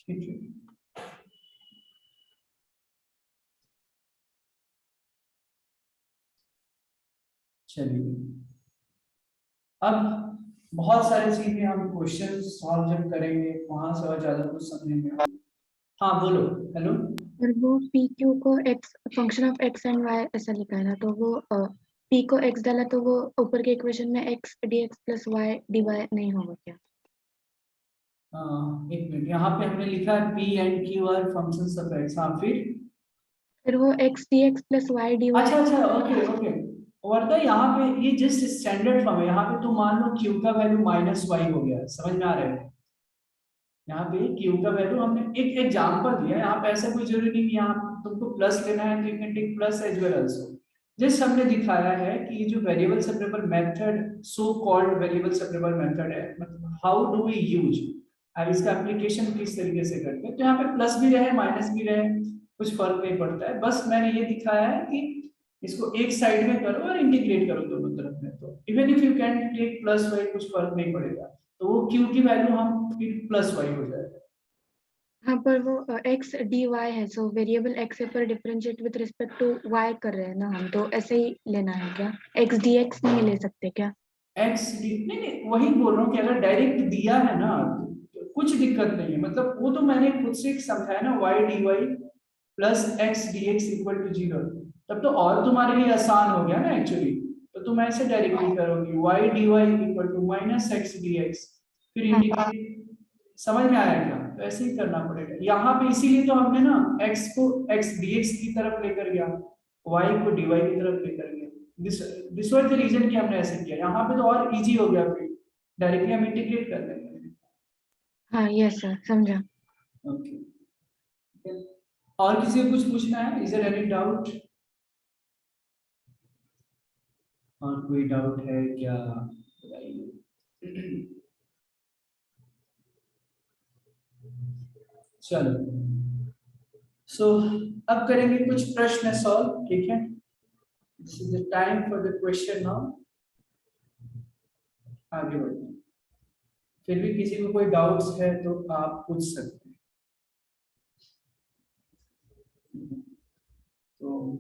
चलिए, अब बहुत सारी चीजें हम क्वेश्चन सॉल्व जब करेंगे वहां से और ज्यादा कुछ समझेंगे। हाँ बोलो। हेलो। और वो पी क्यू को x function of x and y ऐसा लिखा है ना, तो वो पी को एक्स डाला तो वो ऊपर के इक्वेशन में x d x plus y d y नहीं होगा क्या? एक मिनट, यहाँ पे हमने लिखा है p and q are functions of x. हाँ फिर वो x d x plus y d y. अच्छा अच्छा, ओके ओके। वर्दा यहाँ पे ये जस्ट स्टैंडर्ड फॉर्म है। यहाँ पे तुम मान लो q का वैल्यू माइनस वाई हो गया, समझ में आ रहा है? यहाँ पे q का वैल्यू हमने एक एग्जांपल दिया, यहाँ पे ऐसा कोई जरूरी नहीं कि यहाँ तुमको प्लस लेना है तो you can take plus as well also. Just हमने दिखाया है कि ये जो variable separable method, so called variable separable method है, मतलब हाउ डू वी यूज, अब इसका एप्लीकेशन किस तरीके से करते हैं। तो यहाँ पे प्लस भी रहे माइनस भी रहे कुछ फर्क नहीं पड़ता है, बस मैंने ये दिखाया है कि इसको एक साइड में करो और इंटीग्रेट करो दोनों तरफ में, तो even if you can take plus y कुछ फर्क नहीं पड़ेगा, तो वो q की वैल्यू हम फिर प्लस वाई हो जाएगा। हाँ, पर वो एक्स डी वाई है, सो वेरिएबल एक्स है पर differentiate with respect to y कर रहे हैं ना हम, तो ऐसे ही लेना है क्या? एक्स डी एक्स नहीं ले सकते क्या? एक्स डी नहीं नहीं, वही बोल रहा हूँ कि अगर डायरेक्ट दिया है ना तो कुछ दिक्कत नहीं है, मतलब वो तो मैंने खुद से समझाया ना, y d y plus x d x equal to 0, तब तो और तुम्हारे लिए आसान हो गया ना एक्चुअली। तो तुम ऐसे डायरेक्टली करोगी y d y equal to minus x d x, फिर हाँ। इंटीग्रेट। समझ में आया क्या? तो ऐसे ही करना पड़ेगा यहाँ पे, इसीलिए तो हमने ना x को x dx की तरफ लेकर गया, y को dy की तरफ लेकर गया। दिस वाज द रीजन कि हमने ऐसे किया। यहाँ पे तो और इजी हो गया, फिर डायरेक्टली हम इंटीग्रेट कर लेंगे। हाँ यस सर, समझा। ओके, और किसी को कुछ पूछना है? Is there any doubt? और कोई डाउट है क्या, बताइए। चलो, सो अब करेंगे कुछ प्रश्न सॉल्व, ठीक है? This is the time for the question now. आगे बढ़ते हैं, फिर भी किसी को कोई डाउट्स है तो आप पूछ सकते हैं। तो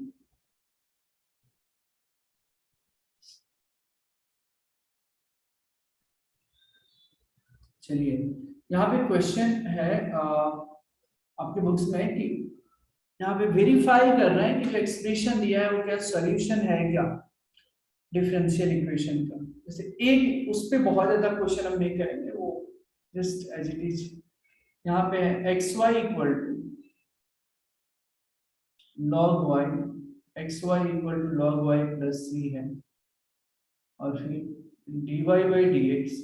चलिए यहाँ पे क्वेश्चन है आपके बुक्स में कि यहाँ पे वेरीफाई करना है कि जो एक्सप्रेशन दिया है वो क्या सॉल्यूशन है क्या डिफरेंशियल इक्वेशन का। जैसे एक उस पे बहुत ज्यादा क्वेश्चन हम नहीं करेंगे, वो जस्ट एज इट इज यहाँ पे है X Y equal to log Y, X Y equal to log Y plus सी है, और फिर D Y by D x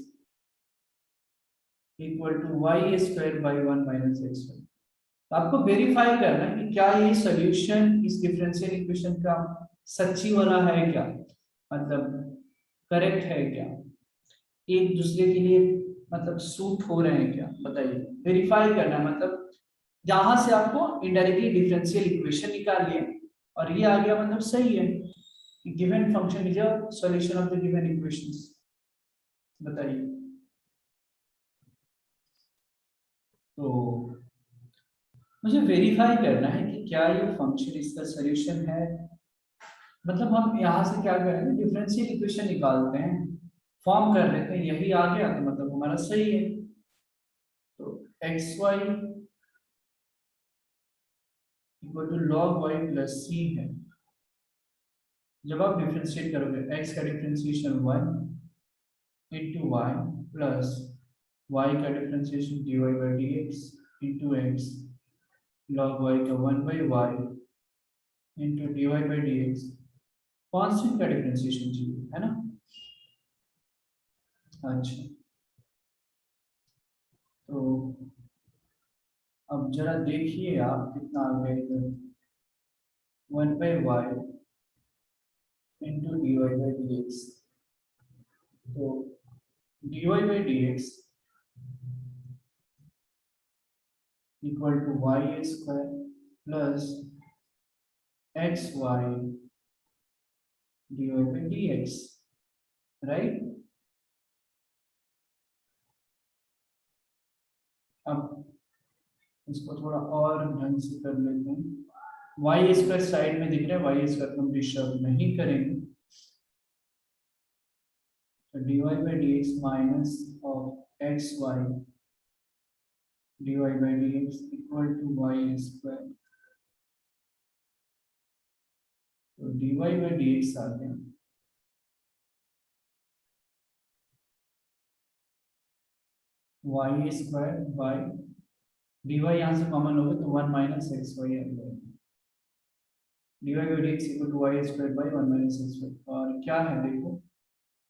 equal to Y square by one minus x Y. तो आपको verify करना है कि क्या ये सॉल्यूशन इस डिफरेंशियल इक्वेशन का सच्ची वाला है क्या, मतलब करेक्ट है क्या, एक दूसरे के लिए मतलब सूट हो रहे हैं क्या, बताइए। वेरीफाई करना है मतलब जहां से आपको इनडायरेक्टली डिफरेंशियल इक्वेशन निकालिए और ये आ गया मतलब सही है कि given function is a solution of the given equations, बताइए। तो मुझे वेरीफाई करना है कि क्या ये फंक्शन इसका सॉल्यूशन है, मतलब हम यहाँ से क्या करेंगे डिफरेंशियल इक्वेशन निकालते हैं, फॉर्म कर लेते हैं, यही आ गया तो मतलब हमारा सही है। तो X Y equal to log Y plus सी है। जब आप डिफरेंशिएट करोगे x का differentiation 1 into Y plus y का differentiation dy by D X into X log y का 1 by Y into dy by D X, constant का differentiation चाहिए है ना। अच्छा तो अब जरा देखिए आप कितना आ गया इधर, 1 by Y into d Y by D x. तो dy by D x equal to Y square plus x y dy by dx, right. अब इसको थोड़ा और ढंग से कर लेते हैं, वाई स्क्वायर साइड में दिख रहा है, वाई स्क्वायर को हम डिस्टर्ब नहीं करेंगे, तो dy by dx minus of x y dy by dx equal to Y square, तो dy by dx आ गया वाई स्क्वायर बाई dy यहाँ से कॉमन होगा तो 1 माइनस एक्स वाई आ जाएगा, dy by dx equal to Y square by 1 minus x y. और क्या है देखो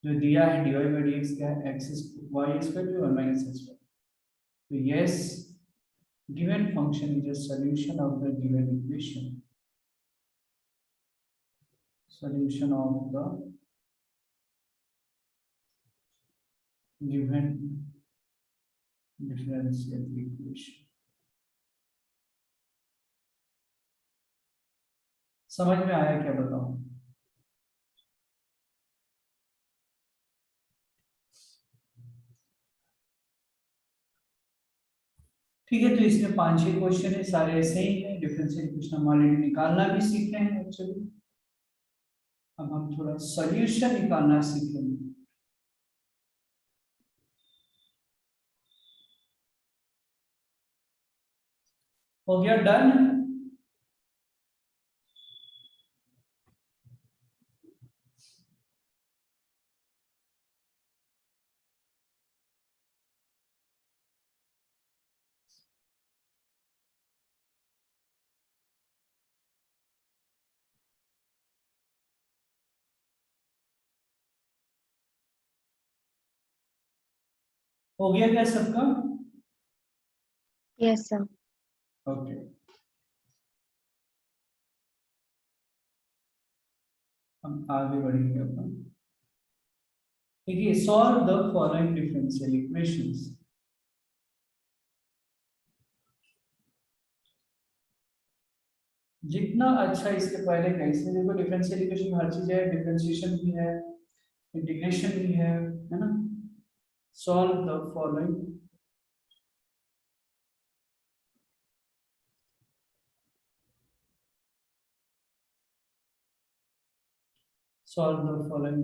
जो दिया है dy by dx क्या है x y square by 1 minus x Y. तो yes given function is a solution of the given equation, solution of the given differential equation। समझ में आया क्या, बताओ। ठीक है, तो इसमें 5-6 क्वेश्चन है, सारे ऐसे ही है, डिफरेंशियल इक्वेशन हम ऑलरेडी निकालना भी सीख रहे हैं एक्चुअली। अब हम थोड़ा सॉल्यूशन निकालना सीखेंगे। हो गया डन। हो गया क्या सबका? Yes sir. ओके, हम आगे बढ़ेंगे अपन। देखिए solve the following differential equations. जितना अच्छा इसके पहले कैसे देखो डिफरेंशियल इक्वेशन में हर चीज है, डिफरेंशिएशन भी है, इंटीग्रेशन भी है ना। Solve the following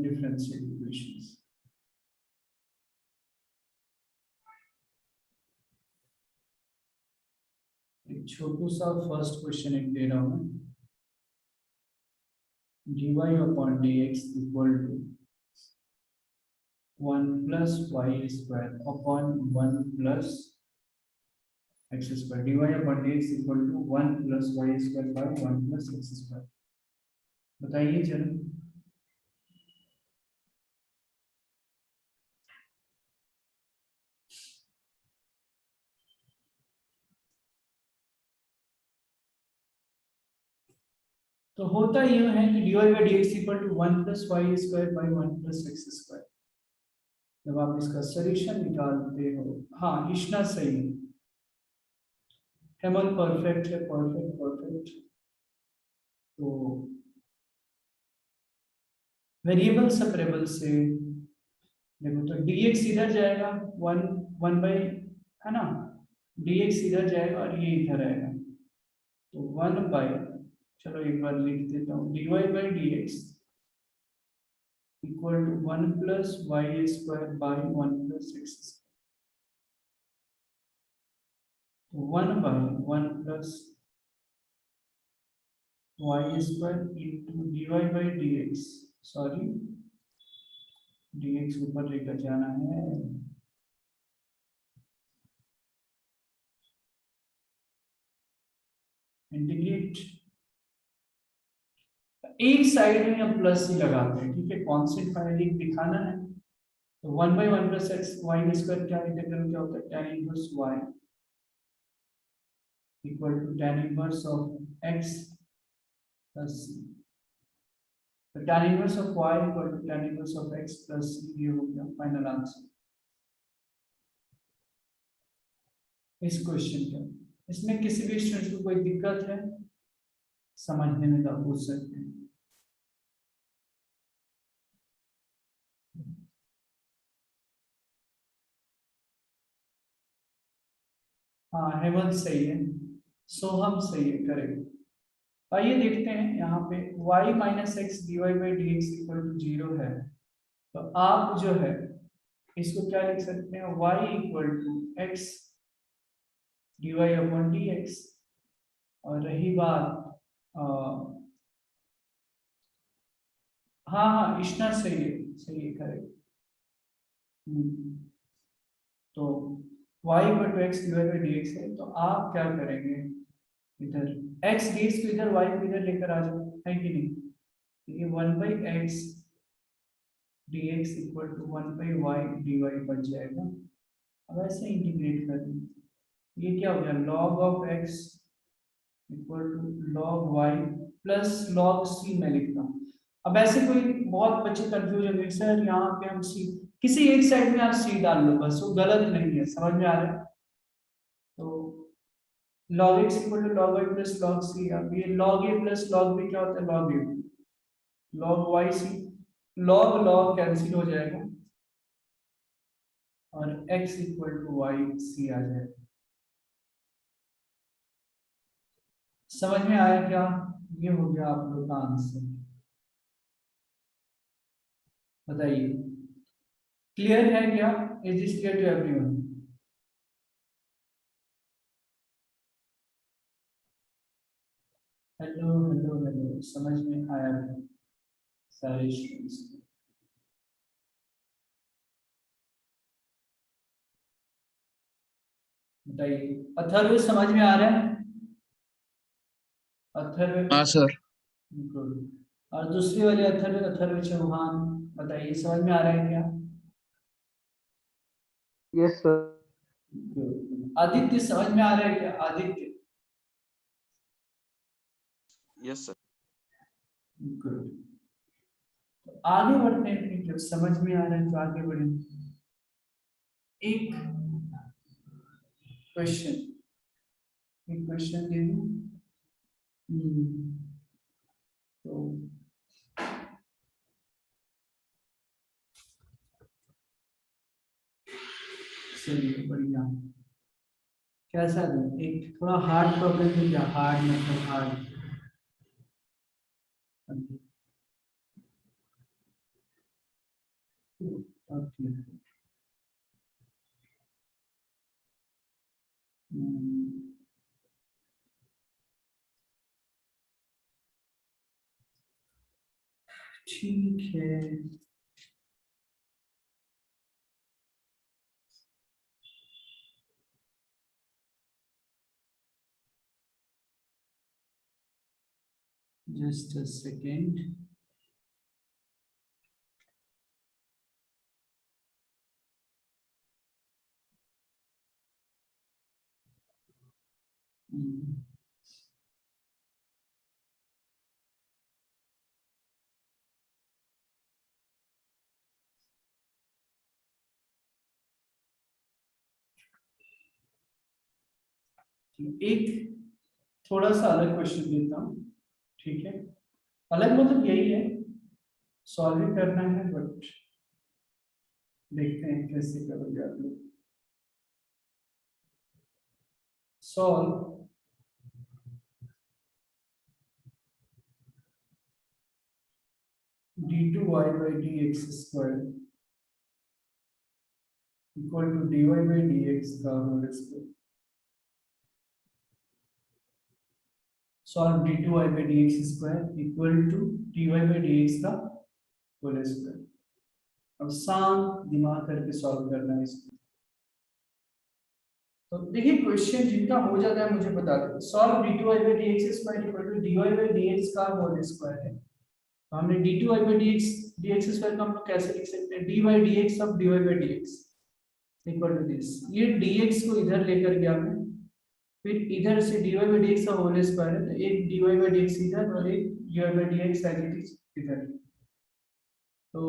differential equations। एक छोटू सा फर्स्ट क्वेश्चन एक दे रहा हूँ, dy/dx equal to 1 plus y square upon 1 plus x square, dy/dx equal to 1 plus y square by 1 plus x square. बताइए जरा। तो होता यूं है कि dy/dx equal to 1 plus y square by 1 plus x square. जब आप इसका सॉल्यूशन निकालते हो, हाँ इतना सही है, हेमंत परफेक्ट है, परफेक्ट परफेक्ट। तो वेरिएबल सेपरेबल से देखो, तो dx इधर जाएगा, 1 बाई, है ना, dx इधर जाएगा और ये इधर आएगा, तो 1 बाई, चलो एक बार लिख देता हूँ, dy/dx equal to 1 plus y square by 1 plus x square, 1 by 1 plus y square into dy/dx, sorry dx ऊपर लेकर जाना है, इंटीग्रेट, एक साइड में हम प्लस ही लगाते हैं, ठीक है, कांस्टेंट फाइनली दिखाना है। तो 1 by 1 plus x y square क्या इंटीग्रल क्या होता है, tan inverse y equal to tan inverse of x plus c। तो tan inverse of y equal to tan inverse of x plus c, ये हो गया फाइनल आंसर इस question का। इसमें किसी भी स्टूडेंट को कोई दिक्कत है समझने में तो पूछ सकते हैं। हाँ हेमंत सही है, सोहम सही है, करेक्ट। आइए देखते हैं यहाँ पे y minus x dy/dx equal to 0 है, तो आप जो है इसको क्या लिख सकते हैं, y equal to x dy/dx। और रही बात हाँ हाँ इतना सही है करेक्ट। तो y equal to x dy/dx है, तो आप क्या करेंगे, इधर x dx को इधर y को इधर लेकर आ जाओ, है कि नहीं, तो ये 1 by x dx equal to 1 by y dy बच जाएगा। अब ऐसे इंटीग्रेट कर दें, ये क्या हो गया, log of x equal to log y plus log c मैं लिखता हूँ। अब ऐसे कोई बहुत बच्चे कंफ्यूज होंगे, सर यहाँ पे हम c, किसी एक साइड में आप c डाल लो बस, वो गलत नहीं है, समझ में आ रहा है। तो log x equal to log y plus log c, अब ये log a plus log b क्या होता है, log a, log y c, log log cancel हो जाएगा और x equal to Y C आ जाएगा। समझ में आया क्या, ये हो गया आप लोग का आंसर। बताइए क्लियर है क्या, is this clear to everyone. Hello hello hello, समझ में आया क्या सारे स्टूडेंट्स को। बताइए अथर्व समझ में आ रहा है, अथर्व, हाँ सर। गुड। और दूसरी वाले अथर्व, अथर्व चौहान, बताइए समझ में आ रहा है क्या। Yes sir. Good. आदित्य समझ में आ रहा है क्या, आदित्य, यस सर। गुड। तो आगे बढ़ते हैं, जब समझ में आ रहा है तो आगे बढ़े। एक क्वेश्चन, एक क्वेश्चन दे दूं। तो चलिए बढ़िया, कैसा दूं, एक थोड़ा हार्ड प्रॉब्लम मिल गया, हार्ड मतलब हार्ड। ओके, ठीक है, just a second. Hmm. एक थोड़ा सा अलग क्वेश्चन देता हूँ, ठीक है। अलग मतलब यही है, सॉल्व करना है, बट देखते हैं कैसे करोगे आप लोग। Solve d2y by dx square equal to dy by dx का whole square. Solve d2y by dx square equal to dy by dx का होल स्क्वायर। अब शांत दिमाग करके सॉल्व करना है इसको। तो देखिए क्वेश्चन जिनका हो जाता है मुझे बता दो। Solve d2y by dx square equal to dy by dx का होल स्क्वायर है। तो हमने d2y by dx स्क्वायर को हम लोग कैसे लिख सकते हैं, d by dx of dy by dx equal to this. ये dx को इधर लेकर गया मैं, फिर इधर से dy by dx का होल स्क्वायर है, तो एक dy by dx इधर और एक dy by dx as it is इधर। तो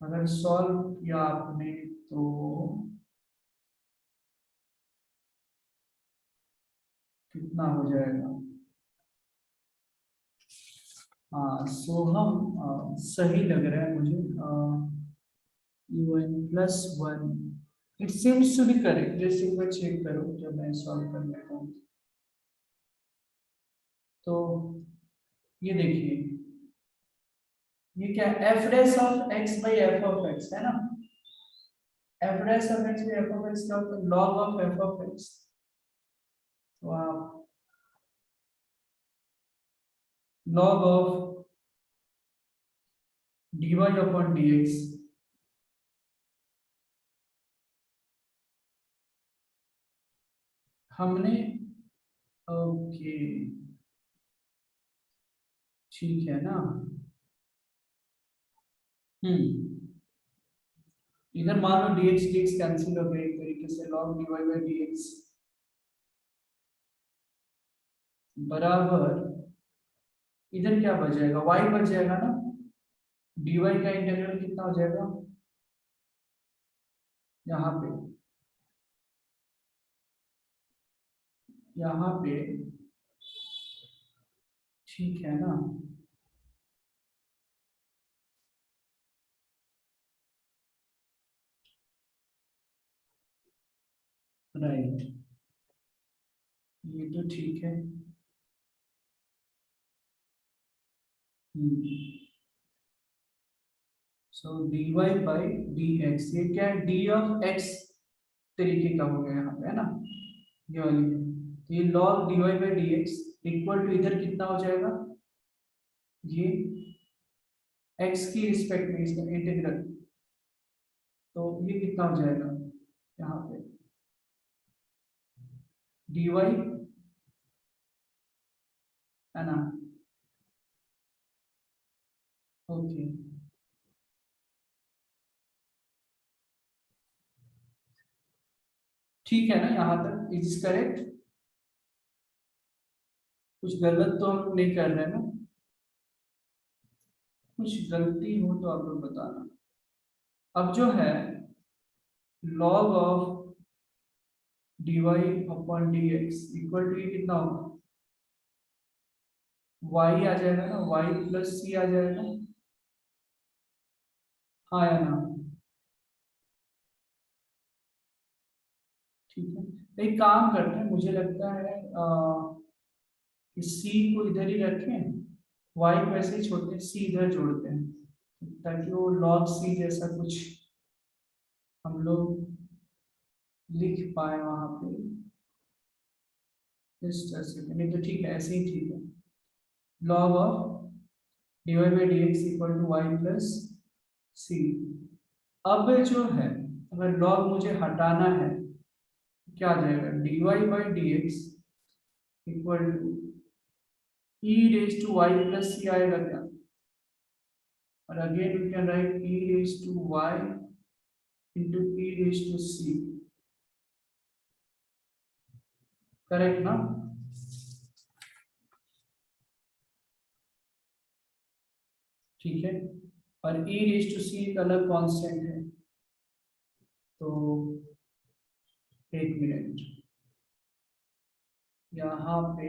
अगर सॉल्व किया आपने तो कितना हो जाएगा। हाँ, सो हम सही लग रहा है मुझे। un plus 1 it seems to be correct. जैसे एक बार चेक करो जब मैं सॉल्व कर लेता हूँ। तो ये देखिए, ये क्या f dash of x by f of x है ना। F dash of x by f of x का log of f of x. तो आप log of dy upon dx हमने, ओके ठीक है ना। इधर मान लो dx dx कैंसिल हो गए एक तरीके से, log dy by dx बराबर इधर क्या बच जाएगा, y बच जाएगा ना। dy का इंटीग्रल कितना हो जाएगा यहाँ पे, यहाँ पे ठीक है ना। राइट, ये तो ठीक है। सो dy बाई dx, ये क्या है, d ऑफ x तरीके का हो गया यहाँ पे है ना, ये वाली। तो ये log dy by dx equal to इधर कितना हो जाएगा, ये x की रिस्पेक्ट में इसका इंटीग्रल। तो ये कितना हो जाएगा यहाँ पे dy है ना। ओके ठीक है ना, यहाँ तक इज करेक्ट। कुछ गलत तो हम नहीं कर रहे ना, कुछ गलती हो तो आप लोग बताना। अब जो है log of dy upon dx equal to ये कितना होगा, y आ जाएगा ना, y प्लस c आ जाएगा। हाँ या ना, ठीक है। तो एक काम करते हैं, मुझे लगता है कि c को इधर ही रखें, y को ऐसे ही छोड़ते हैं, c इधर जोड़ते हैं ताकि वो log c जैसा कुछ हम लोग लिख पाए वहां पे। जस्ट नहीं तो ठीक है, ऐसे ही ठीक है। log of dy by dx equal to y plus c. अब जो है अगर लॉग मुझे हटाना है क्या आ जाएगा, dy by dx equal to e raise to y plus c आएगा क्या, और again we can write e raise to y into e raise to c, correct ना। ठीक है, और e रेज टू c एक अलग कांस्टेंट है, तो एक मिनट यहाँ पे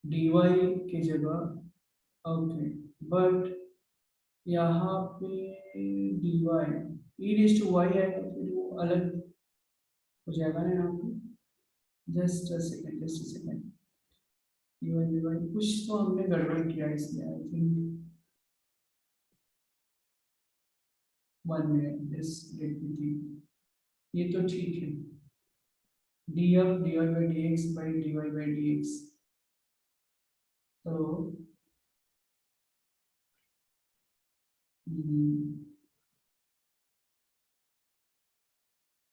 dy की जगह, ओके, बट यहाँ पे dy e raise to y है तो फिर वो अलग हो जाएगा ना यहाँ पे। जस्ट अ सेकेंड dy कुछ तो हमने गड़बड़ किया इसमें, I think 1 minute, just let me think. ये तो ठीक है, df dy by dx by dy by dx, तो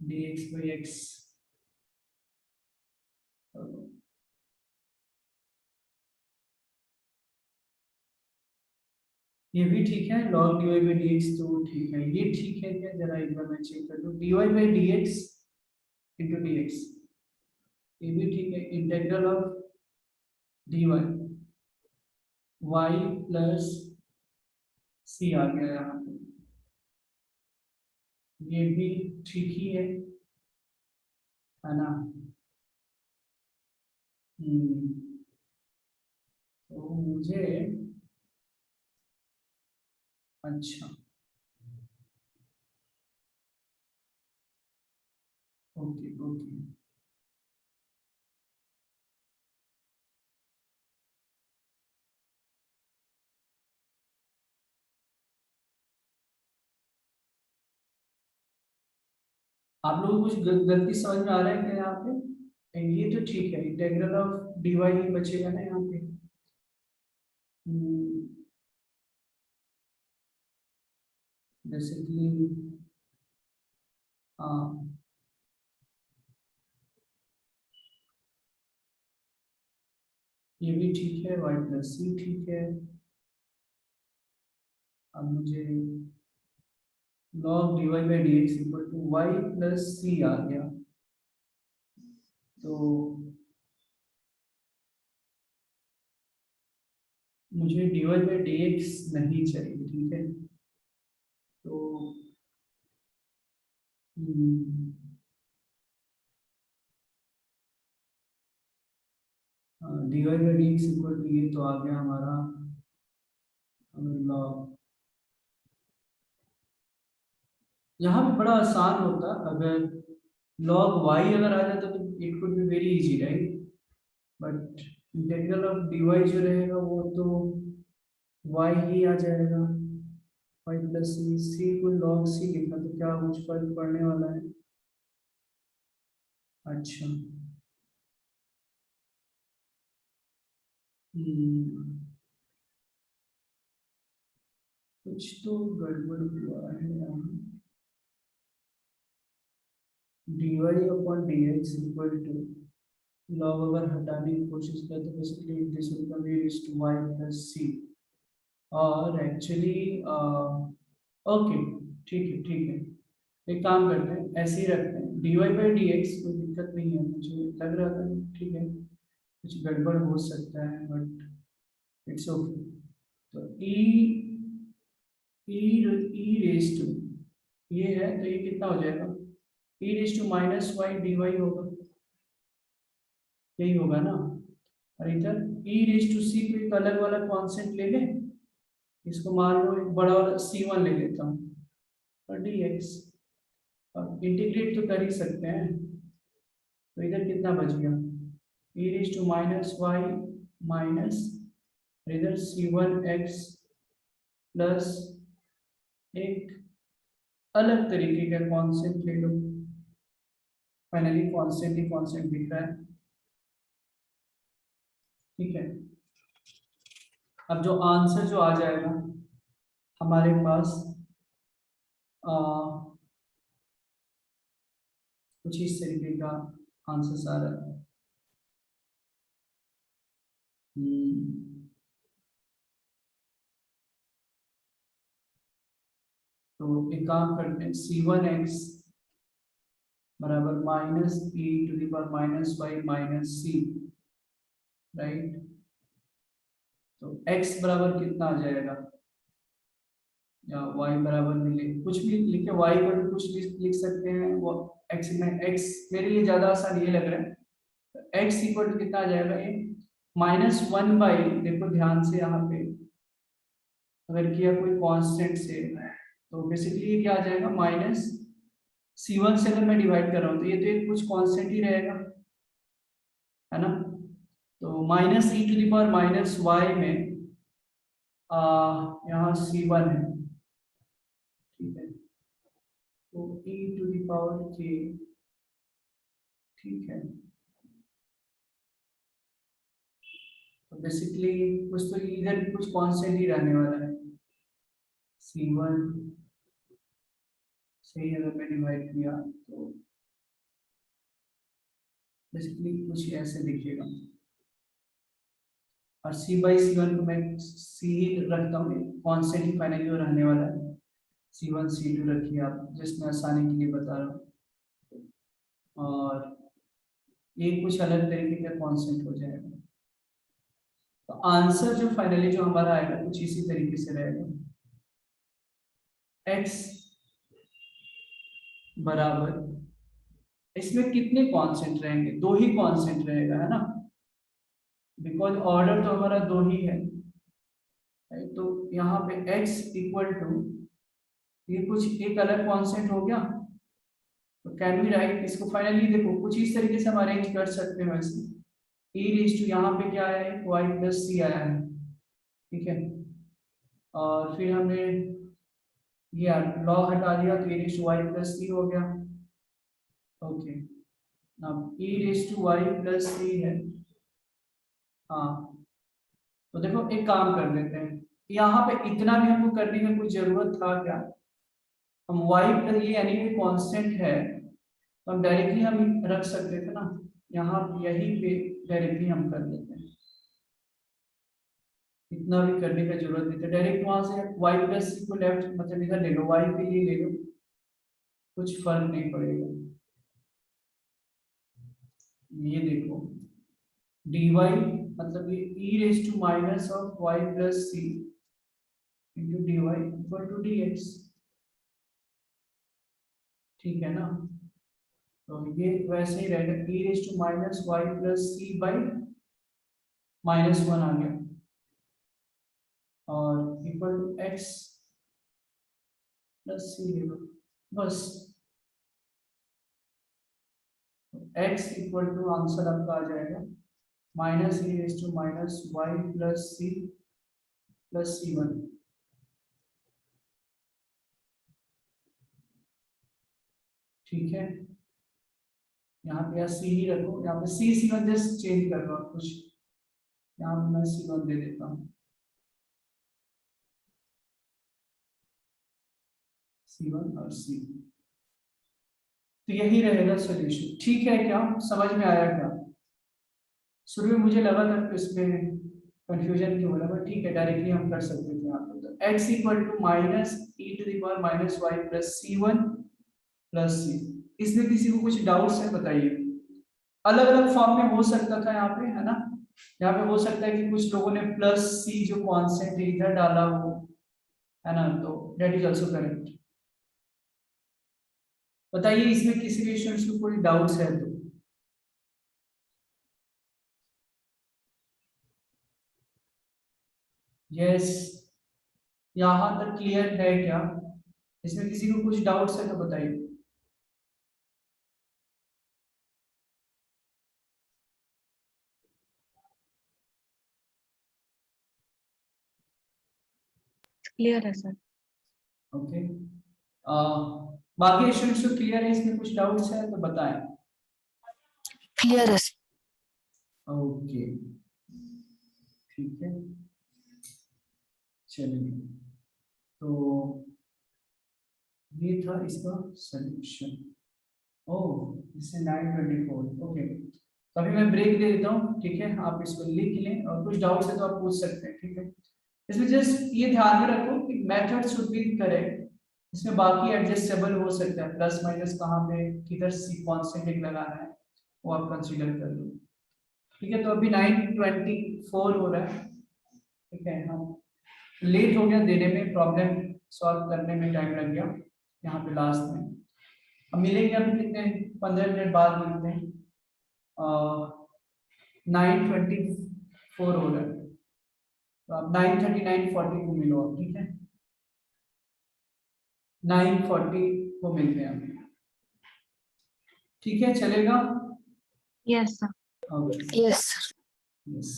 dx by x, ये भी ठीक है, log dy by dx तो ठीक है, ये ठीक है क्या, जरा एक बार मैं चेक कर लूं, dy by dx into dx, ये भी ठीक है, integral of dy y plus c आ गया यहाँ पे, ये भी ठीक ही है ना। तो मुझे अच्छा, ओके ओके, आप लोगों को कुछ गलती समझ में आ रहा है क्या यहाँ पे, ये तो ठीक है, इंटीग्रल ऑफ dy ही बचेगा ना यहाँ पे। बेसिकली हाँ, ये भी ठीक है, y प्लस सी ठीक है। अब मुझे log dy by dx equal to y plus c आ गया, तो मुझे dy by dx नहीं चाहिए, ठीक है, तो dy by dx equal to ये तो आ गया हमारा log, यहाँ पे बड़ा आसान होता अगर log y अगर आ जाता तो it could be very easy right, but integral of dy जो रहेगा वो तो y ही आ जाएगा, y प्लस सी, सी को log c लिखा तो क्या कुछ फर्क पड़ने वाला है। अच्छा कुछ तो गड़बड़ हुआ है यहाँ, dy upon dx equal to log अगर हटाने की कोशिश करें तो basically this will come is to y plus c, और एक्चुअली ओके ठीक है, एक काम करते हैं ऐसे ही रखते हैं, dy by dx कोई दिक्कत नहीं है, मुझे लग रहा था ठीक है कुछ गड़बड़ हो सकता है बट इट्स ओके। तो ई रेज टू ये है तो ये कितना हो जाएगा, e raise to minus y d y होगा, यही होगा ना, और इधर ई रेज टू सी को एक अलग वाला कॉन्सेंट ले लें, इसको मान लो एक बड़ा वाला c1 ले लेता हूँ, और dx, अब इंटीग्रेट तो कर ही सकते हैं, तो इधर कितना बच गया, e raise to minus y minus इधर c1x प्लस एक अलग तरीके का कॉन्सेंट ले लो, फाइनली कॉन्सेंट ही कॉन्सेंट दिख रहा है, ठीक है। अब जो आंसर जो आ जाएगा हमारे पास कुछ इस तरीके का आंसर आ रहा है। तो एक काम करते हैं, c1x बराबर minus e to the power minus y minus c, right. तो x बराबर कितना आ जाएगा, या y बराबर मिले कुछ भी लिखे, y पर कुछ भी लिख सकते हैं। वो x में x मेरे लिए ज्यादा आसान ये लग रहा है। x इक्वल टू कितना आ जाएगा, ये -1 बाई, देखो ध्यान से यहाँ पे अगर किया कोई कांस्टेंट से, तो बेसिकली ये क्या आ जाएगा, माइनस c1 से अगर मैं डिवाइड कर रहा हूँ तो ये तो एक कुछ कांस्टेंट ही रहेगा, है ना। तो minus e to the power minus y में यहाँ c1 है, ठीक है। तो e to the power k, ठीक है। तो बेसिकली कुछ तो इधर भी कुछ कांस्टेंट ही रहने वाला है, c1 से ही अगर मैं डिवाइड किया तो बेसिकली कुछ ऐसे दिखेगा। और c बाई c1 को मैं c ही रखता हूँ, कांस्टेंट ही फाइनली वो रहने वाला है। c1 c2 रखिए आप, जिसमें आसानी के लिए बता रहा हूँ। और ये कुछ अलग तरीके का कांस्टेंट हो जाएगा। तो आंसर जो फाइनली जो हमारा आएगा कुछ इसी तरीके से रहेगा, x बराबर, इसमें कितने कांस्टेंट रहेंगे, दो ही कांस्टेंट रहेगा, है ना, बिकॉज ऑर्डर तो हमारा दो ही है। तो यहाँ पे x इक्वल टू, ये कुछ एक अलग कांस्टेंट हो गया, तो कैन वी राइट इसको फाइनली, देखो कुछ इस तरीके से हम अरेंज कर सकते हैं। वैसे e रेज टू यहाँ पे क्या आया है, y प्लस सी आया है, ठीक है। और फिर हमने ये लॉग हटा दिया तो e raise to y plus c हो गया, ओके। अब e raise to y plus सी है, हाँ। तो देखो एक काम कर देते हैं, यहाँ पे इतना भी हमको करने की कोई जरूरत था क्या, हम y प्लस ये यानी कि कांस्टेंट है, तो हम डायरेक्टली हम रख सकते थे ना, यहाँ यहीं पे डायरेक्टली हम कर देते हैं, इतना भी करने का जरूरत नहीं था। डायरेक्ट वहां से y प्लस सी को लेफ्ट मतलब इधर ले लो, y के लिए ले लो, कुछ फर्क नहीं पड़ेगा। ये देखो dy मतलब ये e raise to minus of y plus c into dy equal to dx, ठीक है ना। तो ये वैसे ही रहेगा, e raise to minus y plus c by -1 आ गया, और equal to x plus c ले लो बस। x इक्वल टू आंसर आपका आ जाएगा minus e raise to minus y plus c1, ठीक है। यहाँ पे सी ही रखो, यहाँ पे c1 जस्ट चेंज कर लो कुछ, यहाँ पे मैं c1 दे देता हूँ, c1 और c, तो यही रहेगा सॉल्यूशन, ठीक है। क्या समझ में आया क्या, शुरू में मुझे लगा था कि इसमें कंफ्यूजन क्यों हो रहा है, ठीक है डायरेक्टली हम कर सकते थे यहाँ पे। तो x equal to minus e to the power minus y plus c1 plus c, इसमें किसी को कुछ डाउट्स है बताइए। अलग अलग फॉर्म में हो सकता था यहाँ पे, है ना, यहाँ पे हो सकता है कि कुछ लोगों ने प्लस c जो कांस्टेंट है इधर डाला हो, है ना, तो दैट इज आल्सो करेक्ट। बताइए इसमें किसी भी स्टूडेंट्स को कोई डाउट्स है तो। यस, यहाँ तक क्लियर है क्या, इसमें किसी को कुछ डाउट्स है तो बताइए। क्लियर है सर। ओके, बाकी स्टूडेंट्स को क्लियर है, इसमें कुछ डाउट्स है तो बताएं। क्लियर है। ओके, ठीक है। चलिए, तो ये था इसका solution. Oh, this is 924। Okay, तो अभी मैं ब्रेक दे देता हूँ, ठीक है? आप इसको लिख लें और कुछ डाउट्स है तो आप पूछ सकते हैं, ठीक है? इसमें जस्ट ये ध्यान में रखो कि मेथड शुड बी करेक्ट। इसमें बाकी एडजस्टेबल हो सकता है, प्लस माइनस कहाँ पे किधर सी कांस्टेंट एक लगाना है वो आप कंसीडर कर लो, ठीक है? तो अभी 924 हो रहा है, ठीक है? हम लेट हो गया देने में, प्रॉब्लम सॉल्व करने में टाइम लग गया यहाँ पे लास्ट में। अब मिलेंगे अभी कितने 15 मिनट बाद मिलते हैं। 924 हो रहा है, तो आप 9:39:40 को मिलो आप, ठीक है? 9:40 को मिलते हैं अभी, ठीक है? चलेगा? Yes sir. Okay, yes yes.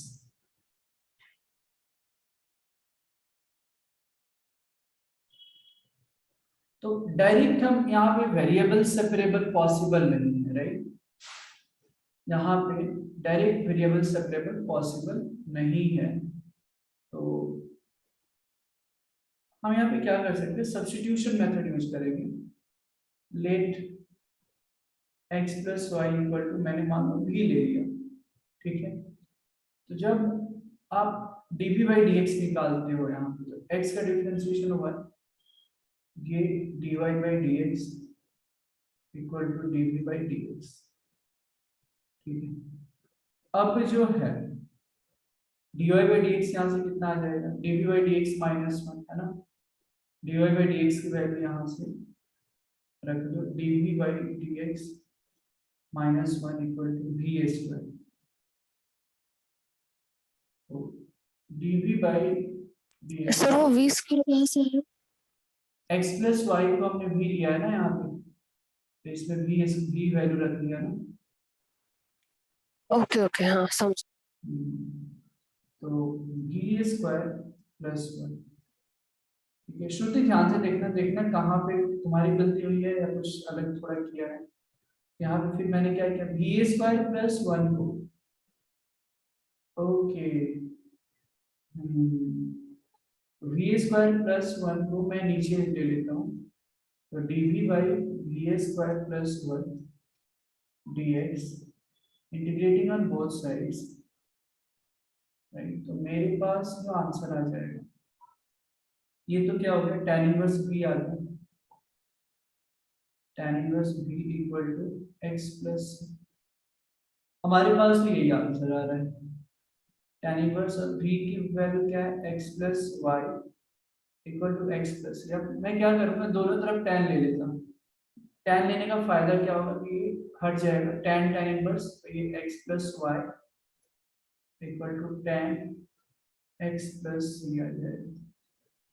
तो डायरेक्ट हम यहाँ पे वेरिएबल सेपरेबल पॉसिबल नहीं है, राइट? यहाँ पे डायरेक्ट वेरिएबल सेपरेबल पॉसिबल नहीं है, तो हम यहाँ पे क्या कर सकते हैं? सब्स्टिट्यूशन मेथड यूज करेंगे। Let x plus y equal to, मैंने मान लो v ले लिया, ठीक है? तो जब आप dv बाई dx निकालते हो यहाँ पे, तो x का डिफरेंशिएशन हुआ ये dy by dx equal to dv by dx, ठीक है? अब जो है dy बाई dx यहाँ से कितना आ जाएगा? dv बाई dx -1, है ना? dy बाई dx की वैल्यू यहाँ से रख दो, dv by dx -1 equal to v square. तो dv बाई dx, सर वो 20 किलो कहाँ से है? x प्लस वाई को हमने v लिया है ना यहाँ पे, तो इसमें v वैल्यू रख दिया ना। ओके ओके हाँ समझ। तो v स्क्वायर प्लस 1, ठीक है? श्रुति ध्यान से देखना, देखना कहाँ पे तुम्हारी गलती हुई है या कुछ अलग थोड़ा किया है। यहाँ पे फिर मैंने क्या किया, v स्क्वायर प्लस 1 को, ओके, v स्क्वायर प्लस 1 को मैं नीचे ले लेता हूँ, तो dv by v square plus 1 dx integrating on both sides, right? तो मेरे पास जो आंसर आ जाएगा, ये तो क्या हो गया, tan इनवर्स v आ गया, tan inverse v equal to x plus, हमारे पास भी यही आंसर आ रहा है। tan इनवर्स ऑफ v की वैल्यू क्या है, x plus y equal to x plus. अब मैं क्या करूँगा, दोनों तरफ tan ले लेता हूँ। tan लेने का फायदा क्या होगा कि ये हट जाएगा, tan इनवर्स, तो ये x plus y equal to tan x plus c आ जाएगा,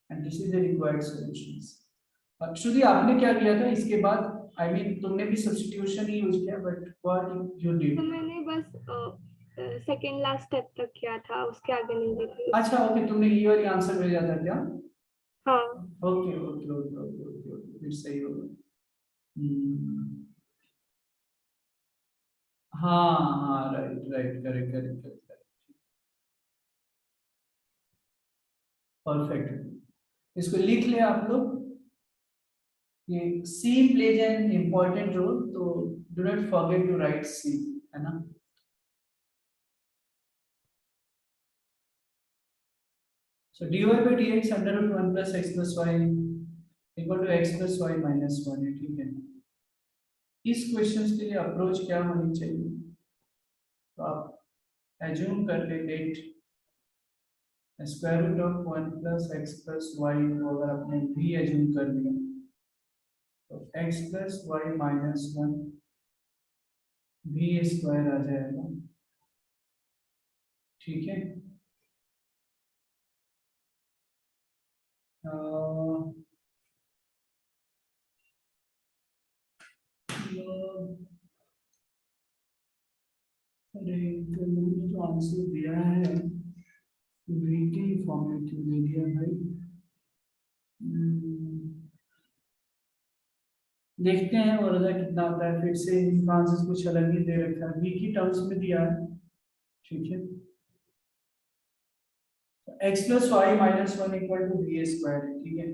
and this is the required solutions. Shruti आपने क्या किया था इसके बाद, आई मीन तुमने भी सब्स्टिट्यूशन ही यूज किया, बट व्हाट यू डिड? तो मैंने बस सेकंड लास्ट स्टेप तक किया था, उसके आगे नहीं देखी। अच्छा, ओके, तुमने ये वाली आंसर भेजा था क्या? हाँ okay okay okay okay okay okay, फिर सही होगा। हाँ हाँ, right right, correct correct correct, perfect. इसको लिख ले आप लोग, ये C plays an important role, तो do not forget to write C, है ना? So dy by dx under root 1 plus x plus y equal to x plus y minus 1 है, ठीक है? इस क्वेश्चंस के लिए अप्रोच क्या होनी चाहिए, तो आप एज्यूम कर ले let square root of 1 plus x plus y को अगर आपने v एज्यूम कर लिया, तो x plus y minus 1 v square आ जाएगा, ठीक है? अरे मैंने जो आंसर दिया है v के फॉर्म में क्यों दे दिया भाई? देखते हैं और कितना आता है, फिर से इनका आंसर कुछ अलग ही दे रखा है, v की टर्म्स में दिया है, ठीक है? X plus y minus one equal to b square, ठीक है।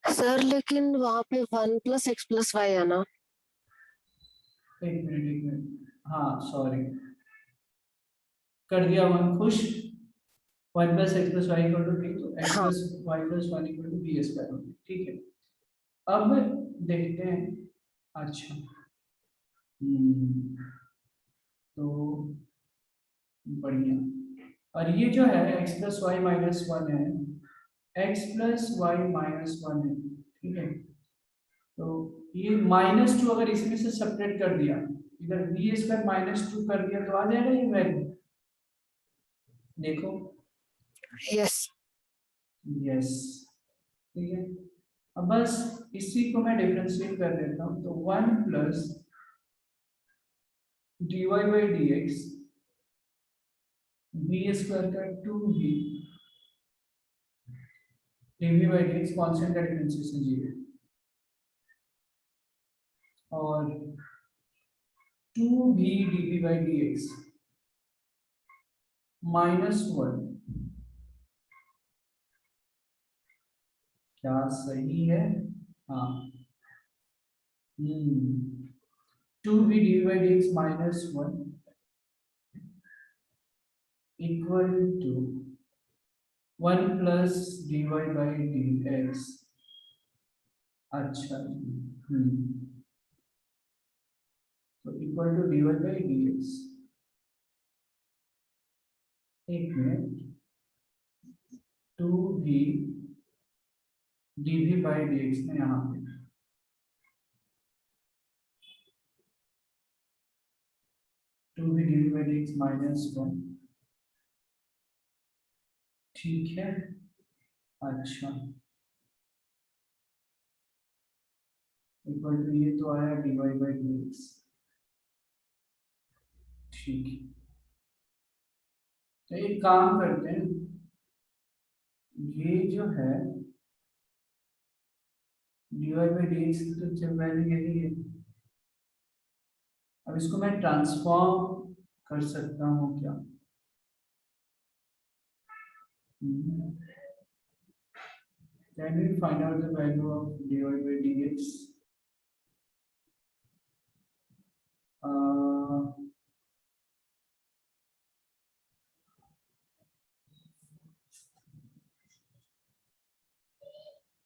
सर लेकिन वहां पे 1 + x + y है ना। एक मिनट, हाँ सॉरी, कर दिया वन खुश। 1 + x + y equal to b, तो x हाँ + y + 1 equal to b square, ठीक है। अब देखते हैं। अच्छा, तो बढ़िया। और ये जो है x + y - 1 है, x + y - 1 है, ठीक है। तो ये -2 अगर इसमें से सब्ट्रैक्ट कर दिया, इधर बी स्क्वायर -2 कर दिया, तो आ जाएगा ये वैल्यू। देखो, यस। यस, ठीक है। अब बस इसी को मैं डिफरेंशिएट कर देता हूँ, तो 1 + dy/dx बी स्क्वायर का 2b dv/dx कांस्टेंट का डिफरेंशिएशन 0, और 2b dv/dx -1, क्या सही है? हाँ, 2b dv/dx -1 equal to 1 + dy/dx। अच्छा जी, तो इक्वल टू dy/dx। एक मिनट, 2b dv/dx में यहाँ पे 2b dv/dx -1, ठीक है। अच्छा, इक्वल टू ये तो आया dy/dx, ठीक है। तो एक काम करते हैं, ये जो है dy/dx की तो जब वैल्यू यही है, अब इसको मैं ट्रांसफॉर्म कर सकता हूँ क्या? Can we find out the value of dy/dx?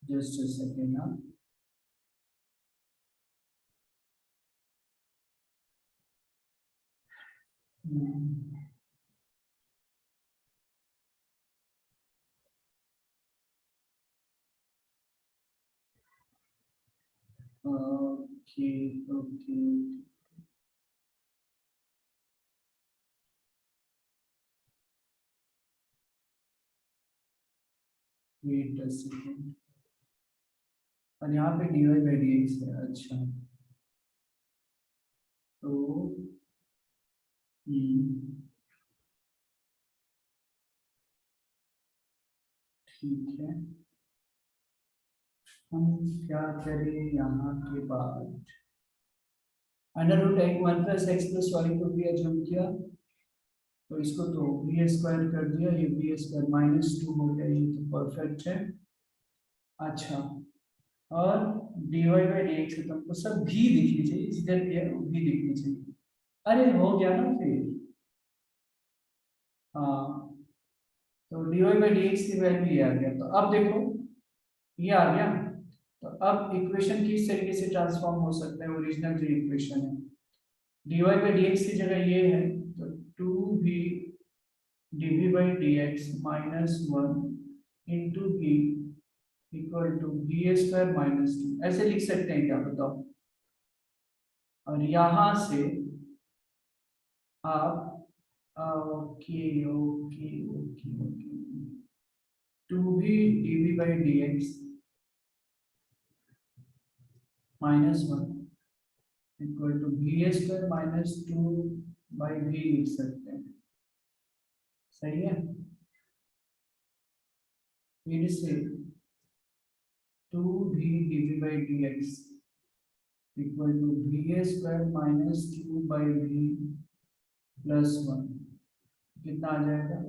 just a second now. Okay, okay. Wait a second. और यहाँ पे dy/dx है, अच्छा। तो ठीक है, हम क्या करें यहाँ के बाद? √1 + x + y को भी अज्यूम किया, तो इसको तो b स्क्वायर कर दिया, ये b स्क्वायर -2 हो गया, ये तो परफेक्ट है। अच्छा, और dy/dx से तुमको सब भी दिखनी चाहिए, जिधर भी है वो भी दिखनी चाहिए। अरे हो गया ना फिर, हाँ। तो dy/dx की वैल्यू ये आ गया, तो अब देखो ये आ गया। तो अब इक्वेशन किस तरीके से ट्रांसफॉर्म हो सकता है? ओरिजिनल जो इक्वेशन है, dy/dx की जगह ये है, तो 2b dv/dx -1 into b equal to b square -2, ऐसे लिख सकते हैं क्या, बताओ? और यहां से आप okay okay okay okay, 2b dv/dx -1 equal to b square -2/b लिख सकते हैं, सही है। फिर से 2b dv/dx equal to b square -2/b +1, कितना आ जाएगा?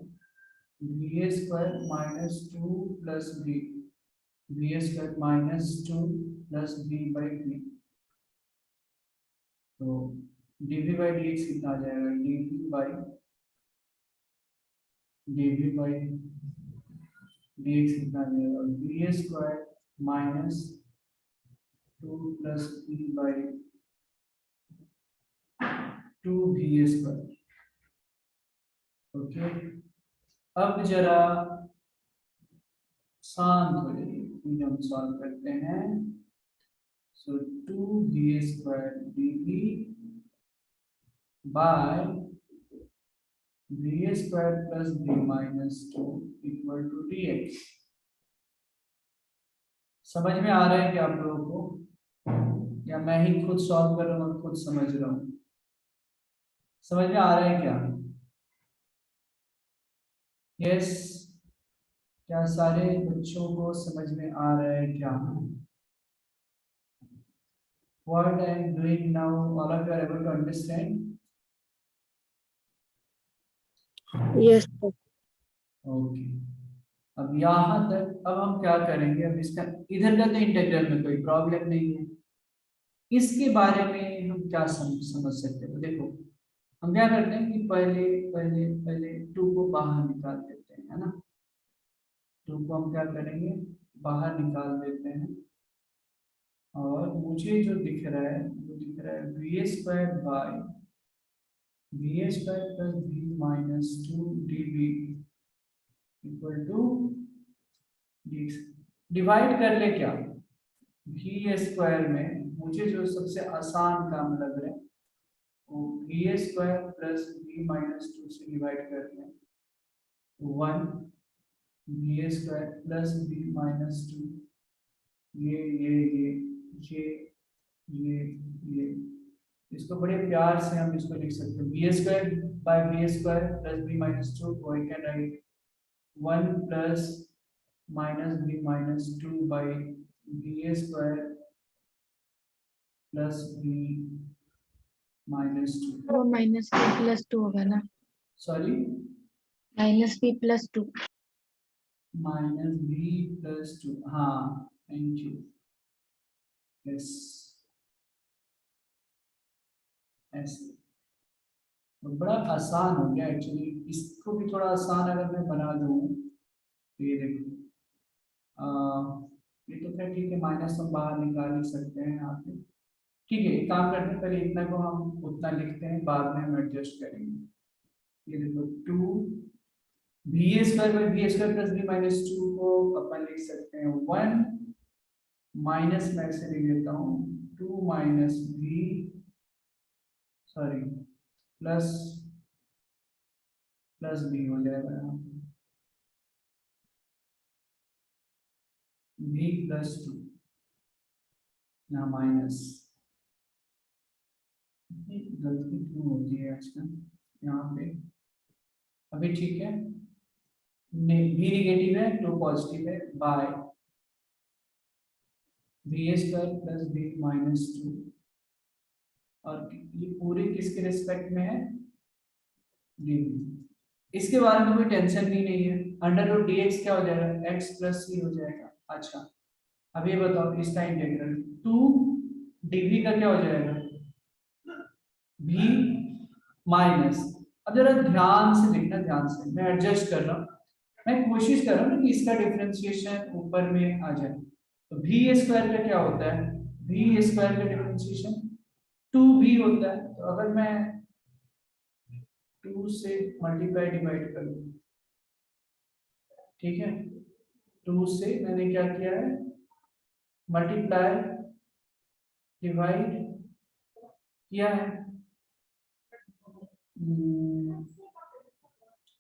B a square minus 2 plus b, b a square minus 2 plus b by b. तो dv बाई dx कितना आ जाएगा, dv बाई dx कितना आ जाएगा, b a square minus 2 plus b by 2 b a square. Okay, अब जरा शांत हो जाइए, फिर हम सॉल्व करते हैं। So 2 b a square dv by b a square plus b minus 2 equal to dx। समझ में आ रहा है क्या आप लोगों को, या मैं ही खुद सॉल्व कर रहा हूँ और खुद समझ रहा हूँ? समझ में आ रहा है क्या? यस, क्या सारे बच्चों को समझ में आ रहा है क्या? What I am doing now, all of you are able to understand? Yes sir. Okay, अब यहाँ तक अब हम क्या करेंगे, अब इसका इधर का तो इंटीग्रल में कोई प्रॉब्लम नहीं है, इसके बारे में हम क्या समझ सकते हैं। देखो हम क्या करते हैं कि पहले पहले पहले 2 को बाहर निकाल देते हैं, है ना। 2 को हम क्या करेंगे, बाहर निकाल देते हैं, और मुझे जो दिख रहा है वो दिख रहा है b a square by b a square plus b minus 2 d b equal to dx। Divide कर ले क्या, बी स्क्वायर में मुझे जो सबसे आसान काम लग रहा है वो B a square plus b minus 2 से डिवाइड कर लें, 1 B a square plus b minus 2, ये इसको बड़े प्यार से हम इसको लिख सकते हैं, b a square by b a square plus b minus 2, और I can write 1 plus minus b minus 2 by b a square plus b minus 2। वो माइनस बी प्लस 2 होगा ना, sorry, minus b plus 2। Minus b plus 2, हाँ thank you, yes ऐसे। तो बड़ा आसान हो गया एक्चुअली, इसको भी थोड़ा आसान अगर मैं बना दूँ तो ये देखो, ये तो खैर ठीक है, माइनस हम बाहर निकाल ही सकते हैं यहाँ पे। ठीक है, एक काम करते हैं, पहले इतना को हम उतना लिखते हैं, बाद में हम एडजस्ट करेंगे। ये देखो 2 b a square by b a square plus b minus 2 को अपन लिख सकते हैं 1 माइनस, मैं से लिख देता हूँ 2 minus b, sorry plus plus b हो जाएगा यहाँ, बी प्लस 2 यहाँ माइनस, गलती क्यों होती है आजकल यहाँ पे, अभी ठीक है, बी निगेटिव है 2 पॉजिटिव है, bye b a square plus b minus 2, और ये पूरे किसके रिस्पेक्ट में है, डी। इसके बारे में कोई टेंशन भी नहीं है, अंडर रूट डी एक्स क्या हो जाएगा, एक्स प्लस सी हो जाएगा। अच्छा अब ये बताओ, इसका इंटीग्रल 2 डिग्री का क्या हो जाएगा, भी माइनस, अब जरा ध्यान से देखना, ध्यान से मैं एडजस्ट कर रहा हूँ, मैं कोशिश कर रहा हूँ कि इसका डिफरेंशिएशन ऊपर में आ जाए। तो भी ए स्क्वायर का क्या होता है, भी ए स्क्वायर का डिफरेंशिएशन 2b होता है, तो अगर मैं 2 से मल्टीप्लाई डिवाइड करूँ, ठीक है, 2 से मैंने क्या किया है, मल्टीप्लाई डिवाइड किया है।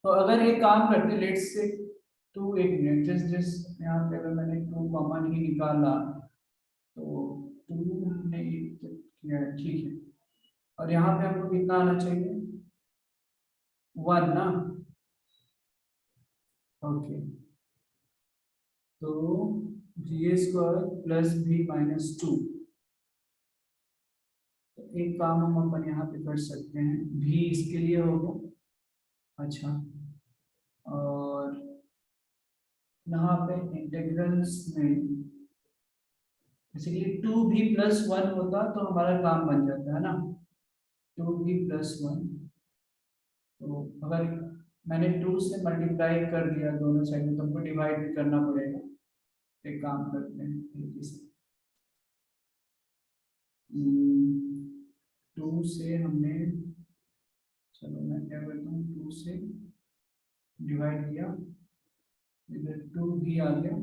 तो अगर एक काम करते, लेट्स से 2, एक मिनट, जस्ट यहाँ पे अगर मैंने 2 कॉमन ही निकाला तो 2 ने किया है, ठीक है, और यहाँ पे हमको कितना आना चाहिए, 1 ना, ओके। तो B a square plus b minus 2, तो एक काम हम अपन यहाँ पे कर सकते हैं, भी इसके लिए होगा, अच्छा और यहाँ पे इंटीग्रल्स में बेसिकली 2b+1 होता तो हमारा काम बन जाता है ना, 2b+1। तो अगर मैंने 2 से मल्टीप्लाई कर दिया दोनों साइड में, तो हमको डिवाइड भी करना पड़ेगा। एक काम करते हैं, 2 से हमने, चलो मैं क्या करता हूँ, 2 से डिवाइड किया, इधर 2 भी आ गया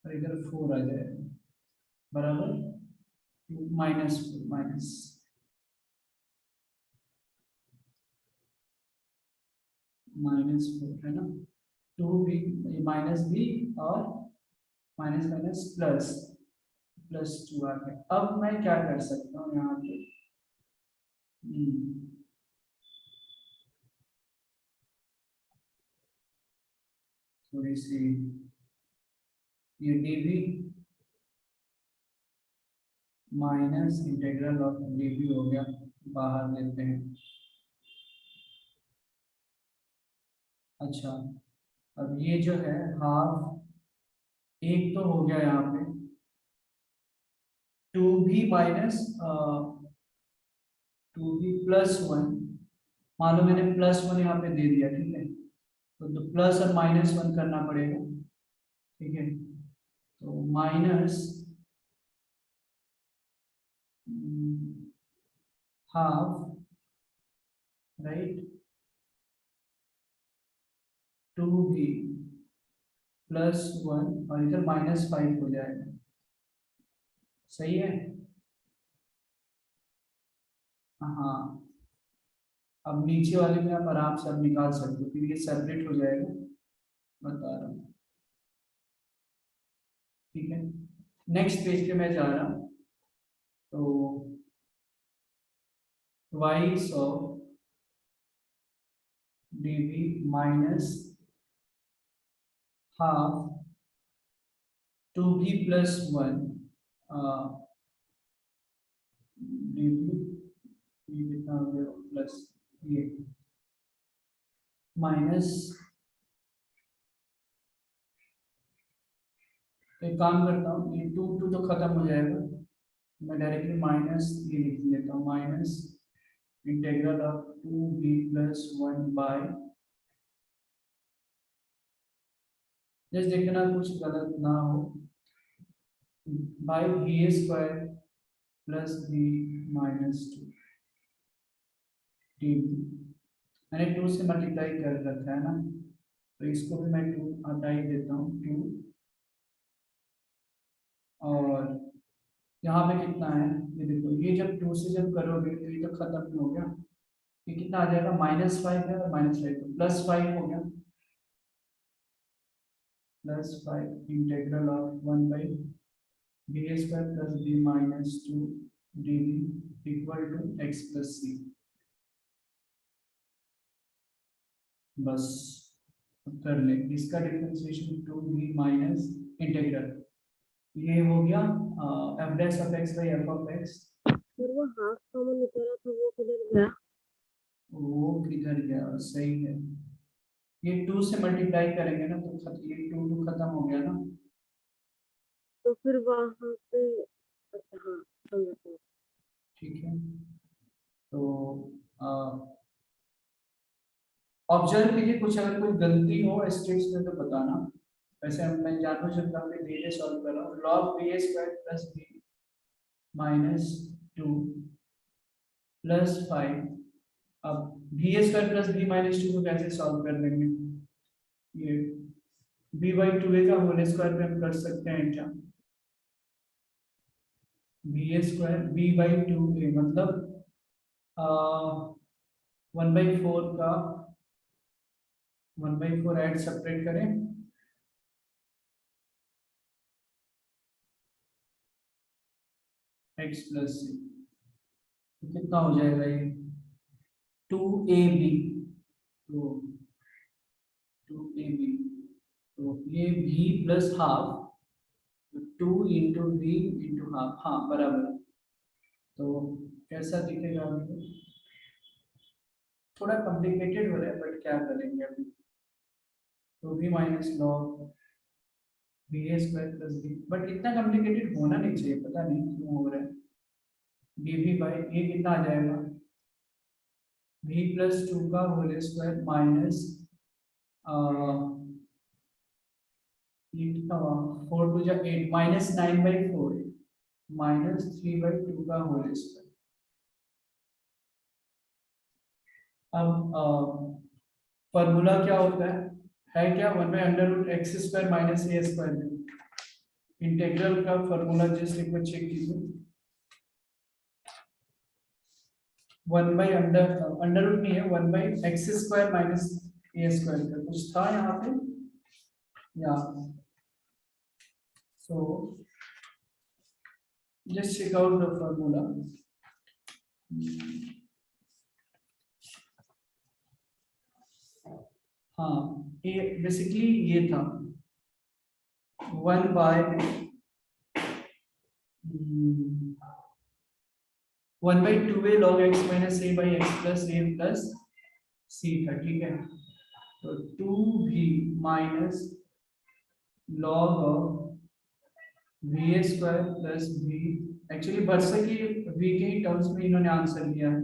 और इधर 4 आ जाएगा, बराबर -4 -4 है ना। 2b -b और माइनस माइनस +2 आ गया। अब मैं क्या कर सकता हूँ यहाँ पे, थोड़ी सी ये dv minus integral of dv हो गया, बाहर लेते हैं। अच्छा, अब ये जो है हाफ, एक तो हो गया यहाँ पे 2b माइनस 2b+1, मान लो मैंने +1 यहाँ पे दे दिया, ठीक है, तो प्लस और -1 करना पड़ेगा, ठीक है। तो माइनस हाफ, राइट, 2b+1 और इधर -5 हो जाएगा, सही है। हाँ, अब नीचे वाले में आप आराम से अब निकाल सकते हो, क्योंकि ये सेपरेट हो जाएगा, बता रहा हूँ, ठीक है। नेक्स्ट पेज पे मैं जा रहा हूँ। तो twice of dv minus half 2b+1 dv, ये कितना हो गया, प्लस ये माइनस, तो एक काम करता हूँ, ये 2 2 तो खत्म हो जाएगा, मैं डायरेक्टली माइनस ये लिख लेता हूँ, minus integral of 2b+1 by, just देखना कुछ गलत ना हो, bye b² plus b -2 dv। मैंने 2 से मल्टीप्लाई कर रखा है ना, तो इसको भी मैं 2 हटा ही देता हूँ, 2, और यहाँ पे कितना है, ये देखो, ये जब 2 से जब करोगे तो ये तो खत्म ही हो गया, ये कितना आ जाएगा, -5 है और -5 तो +5 हो गया, +5 integral of 1/b² plus b -2 dv equal to x + c। बस अब कर ले इसका डिफरेंशिएशन, 2b माइनस इंटीग्रल, ये हो गया f'(x/f(x)। फिर वो हाफ कॉमन निकला था, वो किधर गया? वो किधर गया, सही है, ये 2 से मल्टीप्लाई करेंगे ना, तो ये 2 2 खत्म हो गया ना, तो फिर वहां पे, अच्छा हाँ समझा। ठीक है। तो ऑब्जर्व कीजिए, कुछ अगर कोई गलती हो स्टेप्स में तो बताना, वैसे मैं जानबूझ के काफी धीरे सॉल्व कर रहा हूँ। log b² plus b -2 plus 5, अब b² प्लस b -2 को कैसे सॉल्व कर लेंगे, ये b/2a का होल स्क्वायर पे हम कर सकते हैं क्या, b² b/2a मतलब 1/4 का 1/4 ऐड सेपरेट करें, x + c, तो कितना हो जाएगा ये 2ab, तो 2ab, तो ये v plus half, 2 × v × half, हाँ बराबर। तो कैसा दिखेगा अभी, थोड़ा कॉम्प्लिकेटेड हो रहा है बट क्या करेंगे अभी, तो v minus log b a square plus b, but इतना कॉम्प्लिकेटेड होना नहीं चाहिए, पता नहीं क्यों हो रहा है। dv बाई ए कितना आ जाएगा, v प्लस 2 का होल स्क्वायर माइनस ये कितना हुआ, 4 टू जा 8 माइनस 9/4 माइनस 3/2 का होल स्क्वायर। अब फॉर्मूला क्या होता है क्या 1/√x² माइनस a²। इंटीग्रल का फॉर्मूला जस्ट एक बार चेक कीजिए, 1/√, नहीं है 1/x² माइनस a² का कुछ था यहाँ पे या, so just check out the formula। हाँ, ये बेसिकली ये था 1/2a log x minus a by x plus a plus c था, ठीक है। तो 2v minus log of va square plus v, actually Varsha की v के ही टर्म्स में इन्होंने आंसर दिया है,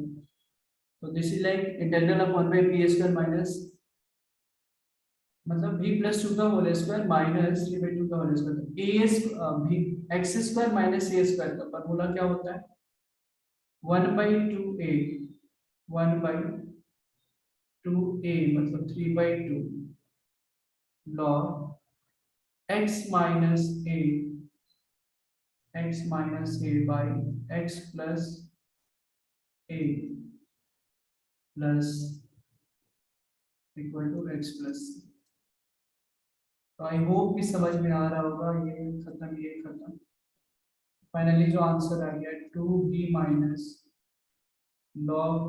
तो this is like integral of 1/p² minus, मतलब v प्लस 2 का होल स्क्वायर माइनस 3/2 का whole square. x² minus a² का फॉर्मूला क्या होता है 1/2a, 1/2a मतलब 3/2 log x minus a by x plus a plus equal to x plus c। तो I hope कि समझ में आ रहा होगा, ये खत्म। फाइनली जो आंसर आ गया 2b minus log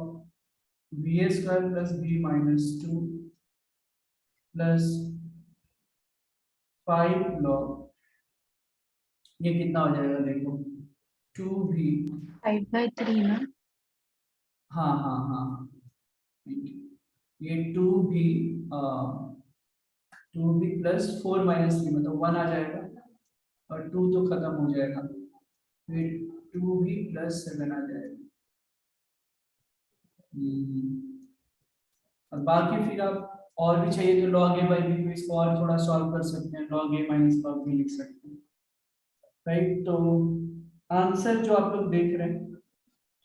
va² plus b minus 2 plus 5 log, ये कितना हो जाएगा देखो 2b 5/3 ना। हाँ ये 2b 2b प्लस 4 माइनस 3 मतलब 1 आ जाएगा, और 2 तो खत्म हो जाएगा, फिर 2b प्लस 7 आ जाएगा। और बाकी फिर आप और भी चाहिए तो log a by b को इसको और थोड़ा सॉल्व कर सकते हैं, log a minus log b लिख सकते हैं, राइट। तो आंसर जो आप लोग देख रहे हैं,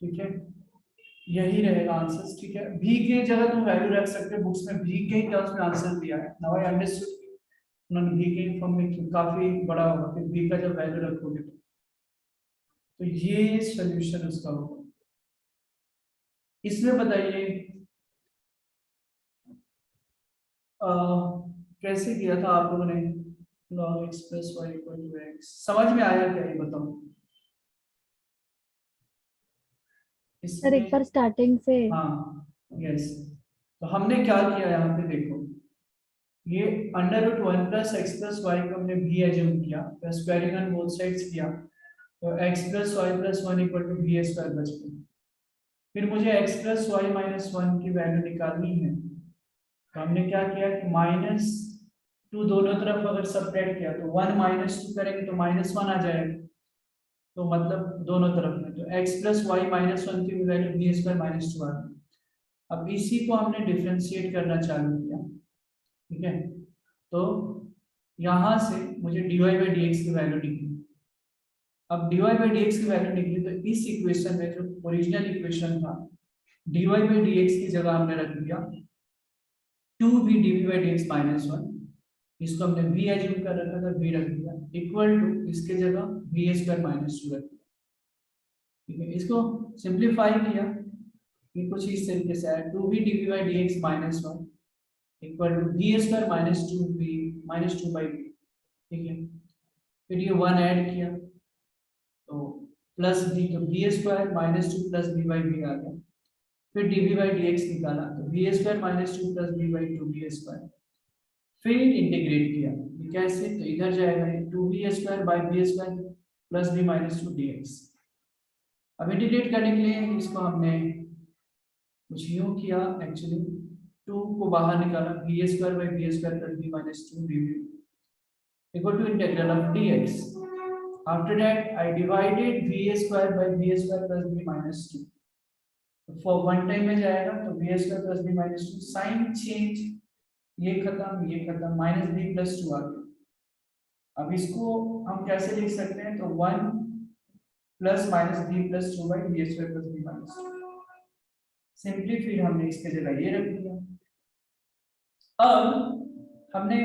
ठीक है, यही रहेगा आंसर, ठीक है। v के जगह तुम वैल्यू रख सकते हो, बुक्स में v के ही टर्म्स में आंसर दिया है। नाउ आई अंडरस्टूड उन्होंने v के फॉर्म में काफी बड़ा होगा, फिर v का जब वैल्यू रखोगे तो ये सॉल्यूशन उसका होगा। इसमें बताइए कैसे किया था आप लोगों ने log x plus y equal to x, समझ में आया क्या, ये बताओ। सर एक बार स्टार्टिंग से। हाँ यस, तो हमने क्या किया यहाँ पे देखो, ये √1 प्लस x प्लस वाई को हमने भी एज्यूम किया, तो स्क्वायरिंग ऑन बोथ साइड्स किया, तो x plus y plus 1 equal to b square बच गया। फिर मुझे x प्लस वाई माइनस 1 की वैल्यू निकालनी है, तो हमने क्या किया कि -2 दोनों तरफ अगर सब्ट्रैक्ट किया तो 1 -2 करेंगे तो -1 आ जाएगा, तो मतलब दोनों तरफ में, तो x प्लस वाई माइनस 1 की वैल्यू बी स्क्वायर माइनस 2 आ गई। अब इसी को हमने डिफरेंशिएट करना चालू किया, ठीक है। तो यहाँ से मुझे dy बाई dx की वैल्यू निकली। अब dy बाई dx की वैल्यू निकली तो इस इक्वेशन में जो ओरिजिनल इक्वेशन था dy बाई dx की जगह हमने रख दिया 2b dv by dx minus 1, इसको हमने v एज्यूम कर रखा था, v रख दिया, इक्वल टू इसके जगह v स्क्वायर माइनस 2 रख दिया, ठीक है। इसको सिंप्लीफाई किया, ये कुछ इस तरीके से आया 2b dv by dx minus 1 equal to v square minus 2b minus 2 by, ठीक है। फिर ये 1 ऐड किया तो प्लस b, तो v square minus 2 plus b by b आ गया। फिर dv बाई dx निकाला तो v square minus 2 plus b by 2b square. फिर इंटीग्रेट किया, ये कैसे, तो इधर जाएगा 2b square by b square plus b minus 2 dx। अब इंटीग्रेट करने के लिए इसको हमने कुछ यूं किया, एक्चुअली 2 को बाहर निकाला, b square by b square plus b minus 2 d equal to integral of dx. After that, I divided v square by b square plus b minus 2. For one time में जाएगा तो b square plus b minus 2 sign change, ये खत्म minus b plus 2 आ गया. अब इसको हम कैसे लिख सकते हैं? तो 1 plus minus b plus 2 by b square plus b minus 2. Simply फिर हमने इसके जगह ये रख दिया. अब हमने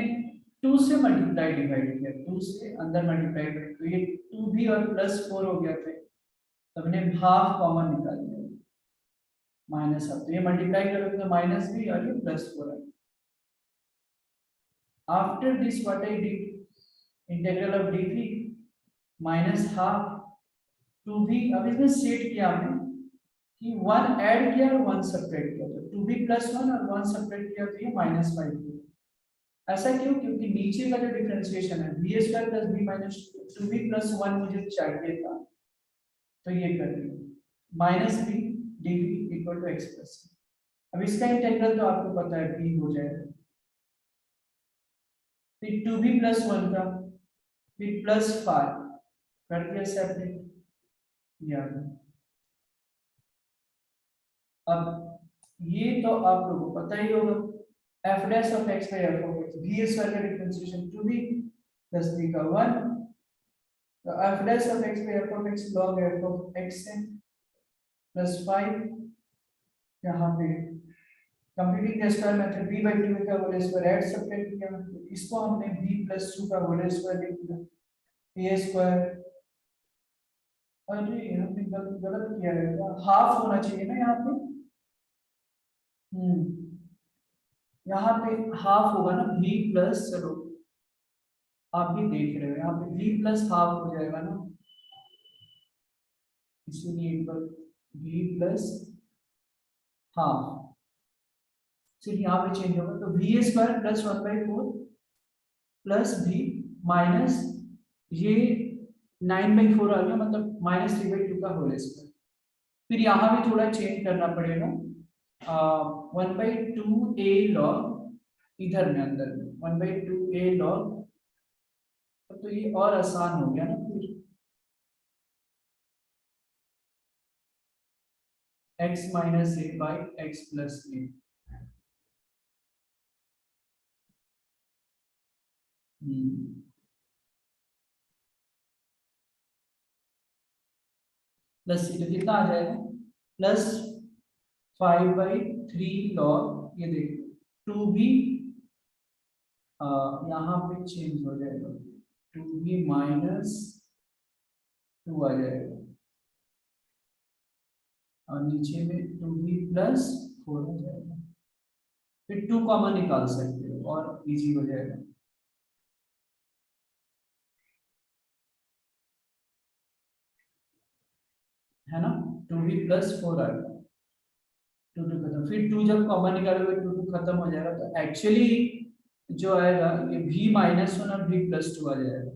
2 से मल्टीप्लाई डिवाइड किया, 2 से अंदर मल्टीप्लाई किया तो ये 2 भी और प्लस 4 हो गया थे, तो हमने हाफ कॉमन निकाल दिया माइनस अब तो ये मल्टीप्लाई करोगे तो माइनस भी और ये प्लस 4 है. After this what I did integral of d3 minus half 2 भी. अब इसमें सेट किया हमने कि 1 ऐड किया और 1 सब्ट्रैक्ट किया, तो 2 भी प्लस 1 और 1 सब्ट्रैक्ट किया तो ये माइनस 5 हो. ऐसा क्यों? क्योंकि नीचे का जो डिफरेंशिएशन है b square plus b minus 2 b plus 1 मुझे चाहिए था, तो ये कर दिया minus b d b equal to x plus. अब इसका इंटीग्रल तो आपको पता है बी हो जाएगा, फिर 2 बी प्लस 1 का, फिर प्लस 5 कर दिया सेपरेट. अब ये तो आप लोगों को पता ही होगा, f dash of x by f of x, b square का डिफरेंशिएशन 2b प्लस b का 1, तो f dash of x by f of x log f of x है प्लस 5. यहाँ पे completing the square method b by 2 का whole square add subtract किया, तो इसको हमने b plus 2 का होल स्क्वायर लिख दिया, a स्क्वायर. अरे यहाँ पे गलत किया है, हाफ होना चाहिए ना यहाँ पे. यहाँ पे हाफ होगा ना, v प्लस, चलो आप भी देख रहे हो यहाँ पे v प्लस हाफ हो जाएगा ना, इसीलिए v प्लस हाफ. फिर यहाँ पे चेंज होगा तो v square plus 1/4 plus v minus ये 9/4 आ गया, मतलब माइनस 3/2 का होल स्क्वायर. फिर यहाँ भी थोड़ा चेंज करना पड़ेगा, 1/2 a log इधर में अंदर में 1/2 a log, तो ये और आसान हो गया ना. फिर x minus a by x plus a. Plus c, तो कितना आ जाएगा? प्लस 5/3 log, ये देखो 2 भी यहाँ पे चेंज हो जाएगा, 2 भी माइनस 2 आ जाएगा, और नीचे में 2 भी प्लस 4 आ जाएगा. फिर 2 कॉमन निकाल सकते हो और इजी हो जाएगा. है ना, 2 भी प्लस 4 आ गया, 2 खत्म. फिर 2 जब कॉमन निकालोगे 2 खत्म हो जाएगा, तो एक्चुअली जो आएगा ये v माइनस 1 और v प्लस 2 आ जाएगा.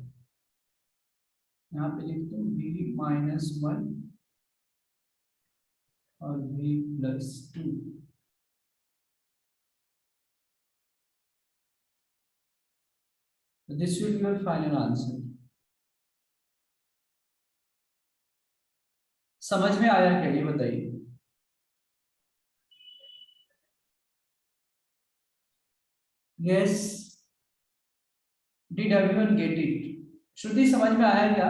यहाँ पे लिखते हैं v माइनस 1 और v plus 2. This will be your final answer. समझ में आया क्या ये बताइए? Yes, did everyone get it? Shruti समझ में आया क्या?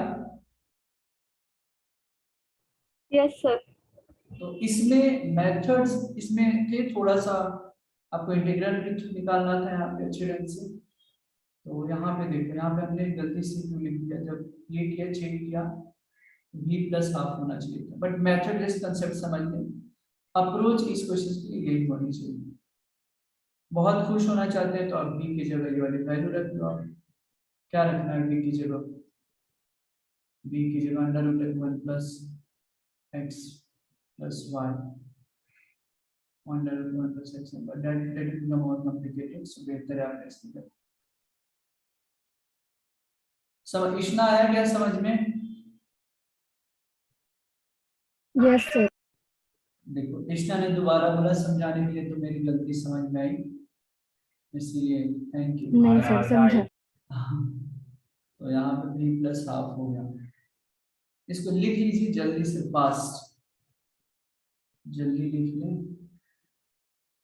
Yes sir. तो इसमें मेथड्स इसमें थे, थोड़ा सा आपको इंटीग्रल निकालना था यहाँ पे अच्छे ढंग से. तो यहाँ पे देखो, यहाँ पे हमने गलती से क्यों लिख दिया, जब ये किया चेक किया v प्लस हाफ होना चाहिए था, बट मेथड इस कंसेप्ट समझ लें. अप्रोच इस क्वेश्चन के लिए यही होनी चाहिए. बहुत खुश होना चाहते हैं तो आप v की जगह ये वाली वैल्यू रख लो. आप क्या रखना है v की जगह? v की जगह √1 plus x plus y, 1/1 plus x, but that will become more complicated, so बेहतर है आप ऐसे करें. समझ इतना आया क्या समझ में? Yes sir. देखो कृष्णा ने दोबारा बोला समझाने के लिए, तो मेरी गलती समझ में आई, इसलिए थैंक यू। नहीं सर समझा। तो यहाँ पे 3 प्लस हाफ हो गया। इसको लिख लीजिए जल्दी से, फास्ट, जल्दी लिख लें।